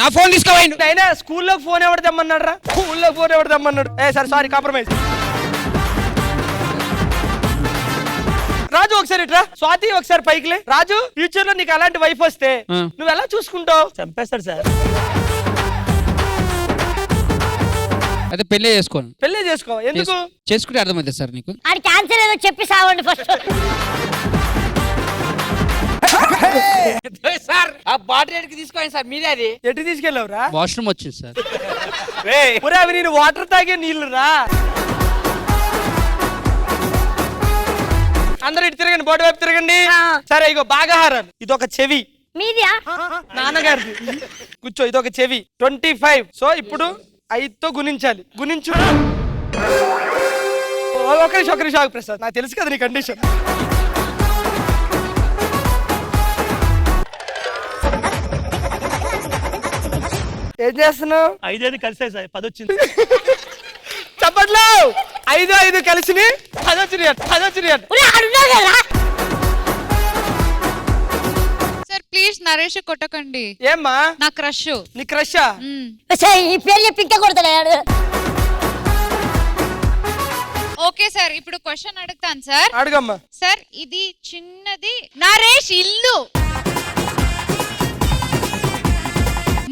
I: నా ఫోన్ తీసుకోవాలి.
C: అయినా స్కూల్లో ఫోన్ ఎవరు తెమ్మన్నాడు రా? స్కూల్లో ఫోన్ ఎవరు తెమ్మన్నాడు? Sorry compromise. రాజు ఒకసారి ఇట్రా. స్వాతి ఒకసారి పైకిలే. రాజు, ఫ్యూచర్ లో నీకు అలాంటి వైఫ్ వస్తే నువ్వు ఎలా చూసుకుంటావు?
H: చంపేస్తాడు సార్.
I: అయితే పెళ్లి చేసుకోను.
C: పెళ్లి చేసుకో. ఎందుకు?
I: చేసుకుంటే అర్థమైంది సార్ నీకు.
E: అది క్యాన్సర్ ఏదో చెప్పి సావండి ఫస్ట్.
I: సార్ ఆ బాటిల్ ఎడికి తీసుకోండి సార్. మీదే అది.
C: ఎటు తీసుకెళ్ళావురా?
I: వాష్రూమ్ వచ్చింది సార్.
C: అవి నేను వాటర్ తాగే నీళ్లు రా. అందరూ ఇటు తిరగండి, బోర్డు వైపు తిరగండి. సరే ఇగో భాగాహారాలు. ఇదొక చెవి.
E: మీదియా?
C: నాన్నగారిది. కూర్చో. ఇదొక చెవి. 25. సో ఇప్పుడు 5తో గుణించాలి. గుణించు. ఒక నిమిషం ప్రసాద్, నాకు తెలుసు కదా నీ కండిషన్. ఏం చేస్తున్నావు?
H: 5 కలిసాయి సార్, 10 వచ్చింది.
C: చప్పట్లో 5 కలిసి 10 వచ్చినాయి.
J: సార్ ప్లీజ్ నరేష్ కొట్టకండి.
C: ఏమ్మా?
J: నా క్రష్.
C: నీ క్రషా?
E: ఈ పేరు చెప్పి ఇంకా కొడతాడు.
J: ఓకే సార్, ఇప్పుడు క్వశ్చన్ అడుగుతాను సార్.
C: అడుగమ్మా.
J: సార్ ఇది చిన్నది నరేష్ ఇల్లు.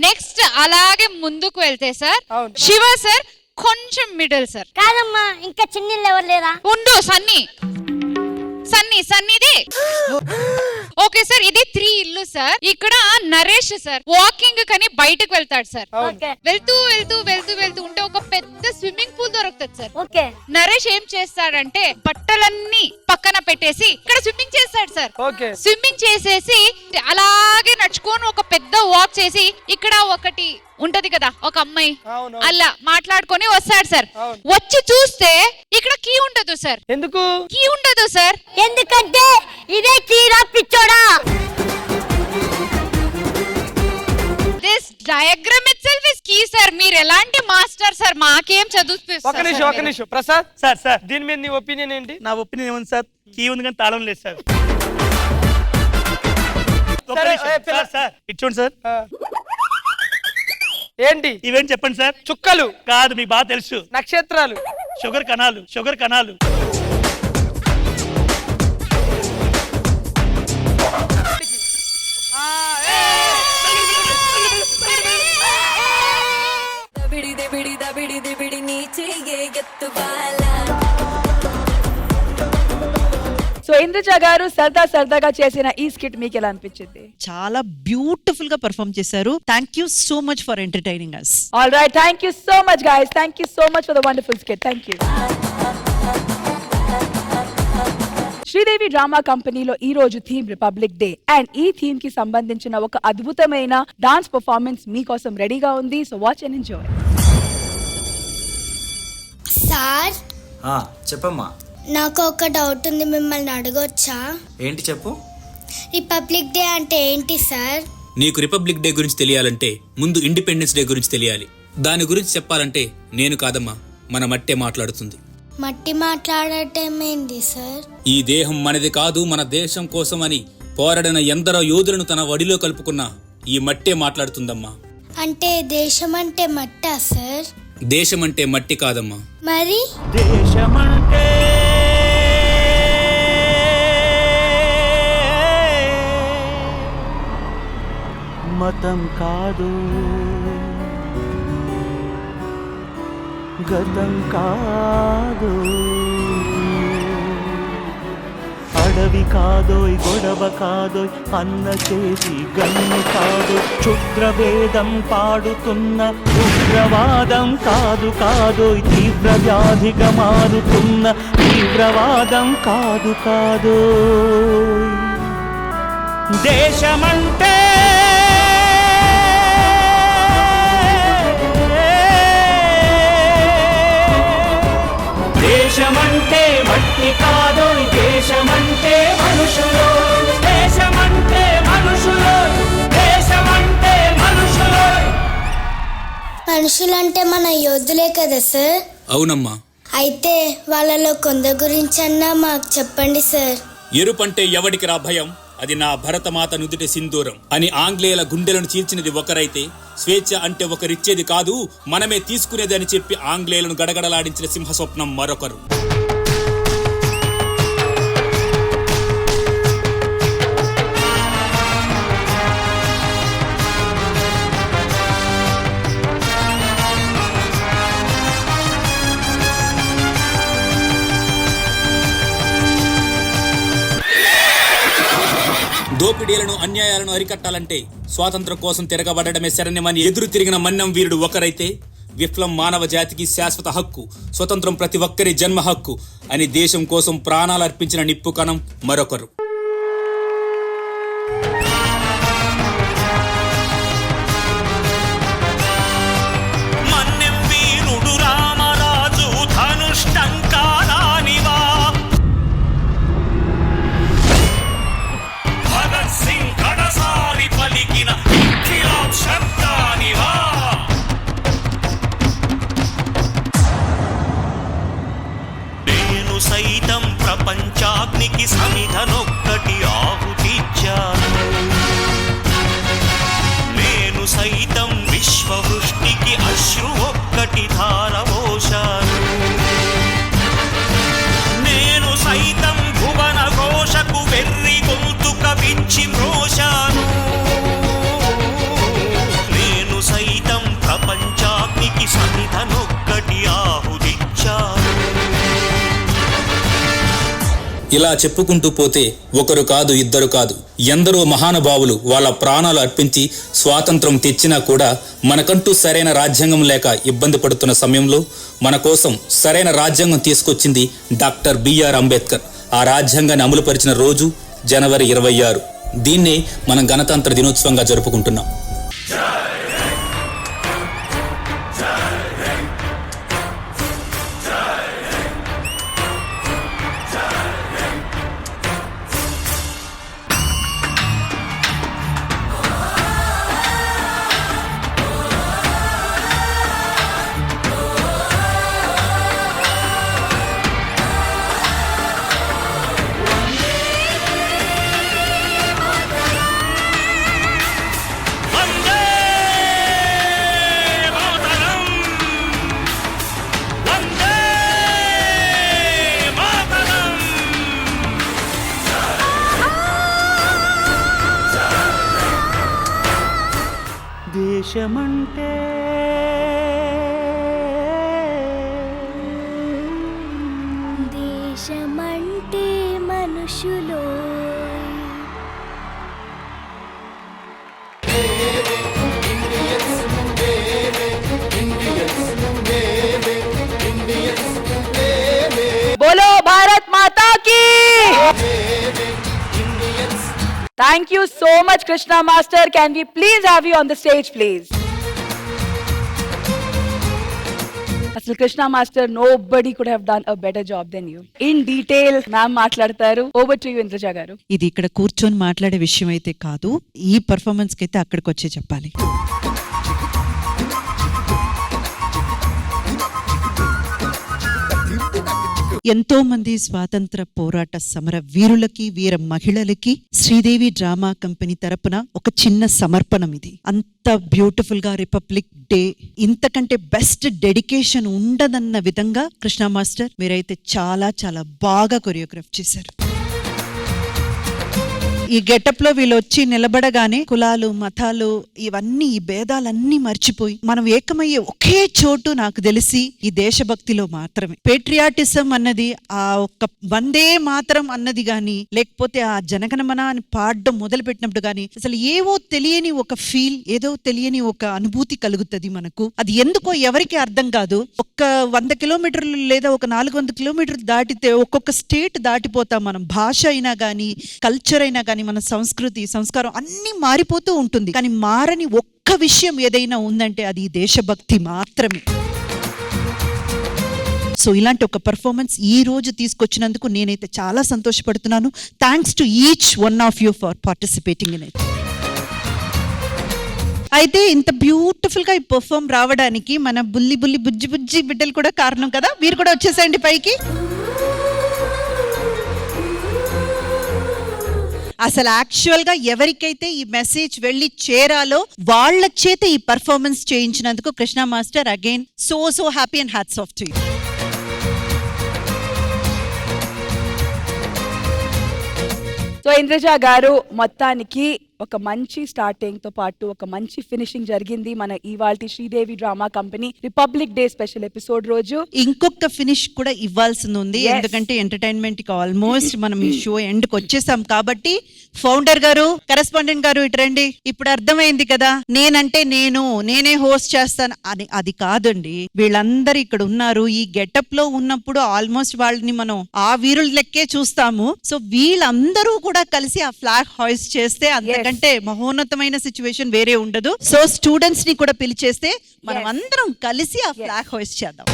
J: నెక్స్ట్ అలాగే ముందుకు వెళ్తే సార్ శివ సార్ కొంచెం మిడిల్ సార్.
E: కాదమ్మా, ఇంకా చిన్న ఎవరు లేరా?
J: ఉండు సన్నీది. ఓకే సార్, ఇది 3 ఇల్లు సార్. ఇక్కడ నరేష్ సార్ వాకింగ్ కని బయటకు వెళ్తాడు సార్. వెళ్తూ ఉంటే ఒక పెద్ద స్విమ్మింగ్ పూల్ దొరుకుతుంది సార్.
E: ఓకే.
J: నరేష్ ఏం చేస్తాడంటే బట్టలన్నీ పక్కన పెట్టేసి ఇక్కడ స్విమ్మింగ్ చేస్తాడు సార్.
C: ఓకే.
J: స్విమ్మింగ్ చేసేసి అలాగే నడుచుకొని ఒక పెద్ద వాక్ చేసి ఇక్కడ ఒకటి ఉంటది కదా ఒక అమ్మాయి, అలా మాట్లాడుకొని వస్తాడు సార్. వచ్చి చూస్తే ఇక్కడ కీ ఉండదు సార్.
C: ఎందుకు
J: కీ ఉండదు సార్?
E: ఎందుకంటే ఇదే కీరా పిచ్చోడా.
J: This diagram itself is key sir. మీరు ఎలాంటి మాస్టర్ సార్, మాకేం చదువుతారు?
C: ఒక నిమిషం ప్రసాద్ సార్ దీని మీద నీ ఒపీనియన్ ఏంటి?
H: నా ఒపీనియన్ ఏముంది సార్, కీ ఉంది కానీ తాళం లేదు సార్. Sir ఇచ్చోండి sir.
C: ఏంటి
H: ఇవేం చెప్పండి సార్?
C: చుక్కలు
H: కాదు, మీకు బాగా తెలుసు.
C: నక్షత్రాలు.
H: షుగర్ కణాలు.
B: సో ఇంద్రజ గారు సరదాగా చేసిన ఈ స్కిట్ మీకు ఎలా అనిపించింది?
G: చాలా బ్యూటిఫుల్ గా పర్ఫామ్ చేశారు. Thank you so much for entertaining us.
B: All right, thank you so much guys. Thank you so much for the wonderful skit. Thank you. Sridevi drama కంపెనీలో ఈ రోజు థీమ్ రిపబ్లిక్ డే అండ్ ఈ theme కి సంబంధించిన ఒక అద్భుతమైన dance performance మీకోసం రెడీగా ఉంది. So watch and enjoy.
P: Sir
Q: చెప్పమ్మా.
P: నాకు ఒక డౌట్ ఉంది, మిమ్మల్ని అడగొచ్చా?
Q: ఏంటి చెప్పు.
P: రిపబ్లిక్ డే అంటే ఏంటి సార్?
Q: నీకు రిపబ్లిక్ డే గురించి తెలియాలంటే ముందు ఇండిపెండెన్స్ డే గురించి తెలియాలి. దాని గురించి చెప్పాలంటే నేను కాదమ్మా, మన మట్టే మాట్లాడుతుంది.
P: మట్టి మాట్లాడటం ఏంటి సార్?
Q: ఈ దేహం మనది కాదు, మన దేశం కోసం అని పోరాడిన ఎందరో యోధులను తన వడిలో కలుపుకున్న ఈ మట్టే మాట్లాడుతుందమ్మా.
P: అంటే దేశం అంటే మట్టా సార్?
Q: దేశం అంటే మట్టి కాదమ్మా.
P: మరి
N: దేశమంటే మతం కాదు, గతం కాదు, అడవి కాదోయ్, గొడవ కాదోయ్, అన్న చేసి గన్ను కాదు, క్షుద్రవేదం పాడుతున్న ఉగ్రవాదం కాదోయ్, తీవ్ర వ్యాధిగా మారుతున్న తీవ్రవాదం కాదోయ్. దేశమంటే మట్టి కాదోయ్, దేశమంటే మనుషులు, దేశమంటే మనుషులు, దేశమంటే మనుషులు.
P: మనుషులంటే మన యోధులే కదా సార్?
Q: అవునమ్మా.
P: అయితే వాళ్ళలో కొందరి గురించన్నా మాకు చెప్పండి సార్.
Q: ఎరుపంటే ఎవడికి రా భయం, అది నా భరతమాత నుదుటి సింధూరం అని ఆంగ్లేయుల గుండెలను చీల్చినది ఒకరైతే, స్వేచ్ఛ అంటే ఒకరిచ్చేది కాదు మనమే తీసుకునేది అని చెప్పి ఆంగ్లేయులను గడగడలాడించిన సింహస్వప్నం మరొకరు. దోపిడీలను అన్యాయాలను అరికట్టాలంటే స్వాతంత్రం కోసం తిరగబడమే శరణ్యమని ఎదురు తిరిగిన మన్నం వీరుడు ఒకరైతే, విప్లవం మానవ జాతికి శాశ్వత హక్కు, స్వతంత్రం ప్రతి ఒక్కరి జన్మ హక్కు అని దేశం కోసం ప్రాణాలు అర్పించిన నిప్పు కణం మరొకరు.
N: మన్నెం వీరుడు రామరాజు ధనుష్టంకారానివా, భగత్ సింగ్ కడసారి పలికిన ఇంకిలాబ్ శబ్దానివా. ప్రపంచాగ్నికి సమిధనొక్కటి ఆహుతిచ్చాను. నేను సైతం విశ్వవృష్టికి అశ్రు ఒక్కటి ధారవోశాను. నేను సైతం భువన ఘోషకు వెర్రి గొంతుక విచ్చి మ్రోశాను. నేను సైతం ప్రపంచాగ్నికి సమిధనొక్కటి ఆహుతిచ్చాను.
Q: ఇలా చెప్పుకుంటూ పోతే ఒకరు కాదు, ఇద్దరు కాదు, ఎందరో మహానుభావులు వాళ్ళ ప్రాణాలు అర్పించి స్వాతంత్రం తెచ్చినా కూడా మనకంటూ సరైన రాజ్యాంగం లేక ఇబ్బంది పడుతున్న సమయంలో మన కోసం సరైన రాజ్యాంగం తీసుకొచ్చింది డాక్టర్ బిఆర్ అంబేద్కర్. ఆ రాజ్యాంగాన్ని అమలుపరిచిన రోజు జనవరి 26. దీన్నే మనం గణతంత్ర దినోత్సవంగా జరుపుకుంటున్నాం.
N: దేశమంటే
P: దేశమంటే మనుషులో
B: బోలో భారత్ మాతా key. Thank you so much, Krishna Master. Can we please have you on the stage, please? అసలు Krishna master, nobody could have done a better job than you. In detail, ma'am మాట్లాడతారు. Over to you, ఇంద్రజ గారు.
G: ఇది ఇక్కడ కూర్చొని మాట్లాడే విషయం అయితే కాదు, ఈ పర్ఫార్మెన్స్ కి అయితే అక్కడికి వచ్చే చెప్పాలి. ఎంతో మంది స్వాతంత్ర పోరాట సమర వీరులకి, వీర మహిళలకి శ్రీదేవి డ్రామా కంపెనీ తరపున ఒక చిన్న సమర్పణం ఇది. అంత బ్యూటిఫుల్ గా రిపబ్లిక్ డే, ఇంతకంటే బెస్ట్ డెడికేషన్ ఉండదన్న విధంగా కృష్ణ మాస్టర్ మీరైతే చాలా చాలా బాగా కొరియోగ్రాఫ్ చేశారు. ఈ గెటప్ లో వీళ్ళు వచ్చి నిలబడగానే కులాలు, మతాలు, ఇవన్నీ, ఈ భేదాలన్నీ మర్చిపోయి మనం ఏకమయ్యే ఒకే చోటు నాకు తెలిసి ఈ దేశభక్తిలో మాత్రమే. పేట్రియాటిజం అన్నది, ఆ ఒక్క వందే మాత్రం అన్నది గాని, లేకపోతే ఆ జనగణమన అని పాడడం మొదలు పెట్టినప్పుడు గాని అసలు ఏవో తెలియని ఒక ఫీల్, ఏదో తెలియని ఒక అనుభూతి కలుగుతుంది మనకు. అది ఎందుకో ఎవరికి అర్థం కాదు. ఒక్క 100 కిలోమీటర్లు లేదా ఒక 400 కిలోమీటర్లు దాటితే ఒక్కొక్క స్టేట్ దాటిపోతాం మనం. భాష అయినా గానీ, కల్చర్ అయినా గానీ, మన సంస్కృతి, సంస్కారం అన్ని మారిపోతూ ఉంటుంది. కానీ మారని ఒక్క విషయం ఏదైనా ఉందంటే అది దేశభక్తి మాత్రమే. సో ఇలాంటి ఒక పర్ఫార్మెన్స్ ఈ రోజు తీసుకొచ్చినందుకు నేనైతే చాలా సంతోషపడుతున్నాను. Thanks to each one of you for participating in it. అయితే ఇంత బ్యూటిఫుల్ గా ఈ పర్ఫార్మ్ రావడానికి మన బుల్లి బుల్లి బుజ్జి బుజ్జి బిడ్డలు కూడా కారణం కదా. మీరు కూడా వచ్చేసేయండి పైకి. అసలు యాక్చువల్ గా ఎవరికైతే ఈ మెసేజ్ వెళ్ళి చేరాలో వాళ్ళ చేత ఈ పర్ఫార్మెన్స్ చేయించినందుకు Krishna master again so happy and hats off to you.
B: So Indraja garu, మొత్తానికి ఒక మంచి స్టార్టింగ్ తో పాటు ఒక మంచి ఫినిషింగ్ జరిగింది మన ఇవాల్టి Sridevi drama company republic day special episode రోజు.
G: ఇంకొక ఫినిష్ కూడా ఇవ్వాల్సింది ఉంది, ఎందుకంటే ఎంటర్టైన్మెంట్ కి ఆల్మోస్ట్ మనం ఈ షో ఎండ్ కి వచ్చేసాం కాబట్టి. ఫౌండర్ గారు, కరెస్పాండెంట్ గారు ఇటు రండి. ఇప్పుడు అర్థమైంది కదా, నేనే హోస్ట్ చేస్తాను అని. అది కాదండి, వీళ్ళందరూ ఇక్కడ ఉన్నారు. ఈ గెటప్ లో ఉన్నప్పుడు ఆల్మోస్ట్ వాళ్ళని మనం ఆ వీరుల లెక్కే చూస్తాము. సో వీళ్ళందరూ కూడా కలిసి ఆ ఫ్లాగ్ హాయిస్ట్ చేస్తే అంతకంటే మహోన్నతమైన సిచ్యువేషన్ వేరే ఉండదు. సో స్టూడెంట్స్ ని కూడా పిలిచేస్తే మనం అందరం కలిసి ఆ ఫ్లాగ్ హాయిస్ట్ చేద్దాం.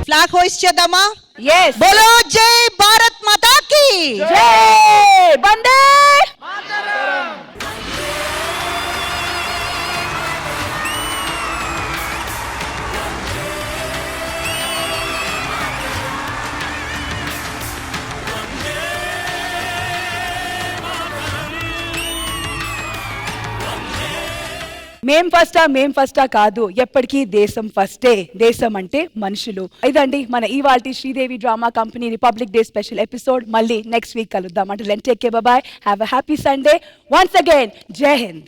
G: ఫ్లాగ్ హాయిస్ట్ చేద్దామా?
B: yes.
G: బోలో జై భారత్ మాతా కీ
B: జై. వందే మాతరం. మేం ఫస్టా కాదు, ఎప్పటికీ దేశం ఫస్టే. దేశం అంటే మనుషులు. ఇదండి మన ఇవాల్టి Sridevi drama company republic day special episode. మళ్ళీ నెక్స్ట్ వీక్ కలుద్దాం. అంటే take care, by by, have a happy Sunday. Once again, జై హింద్.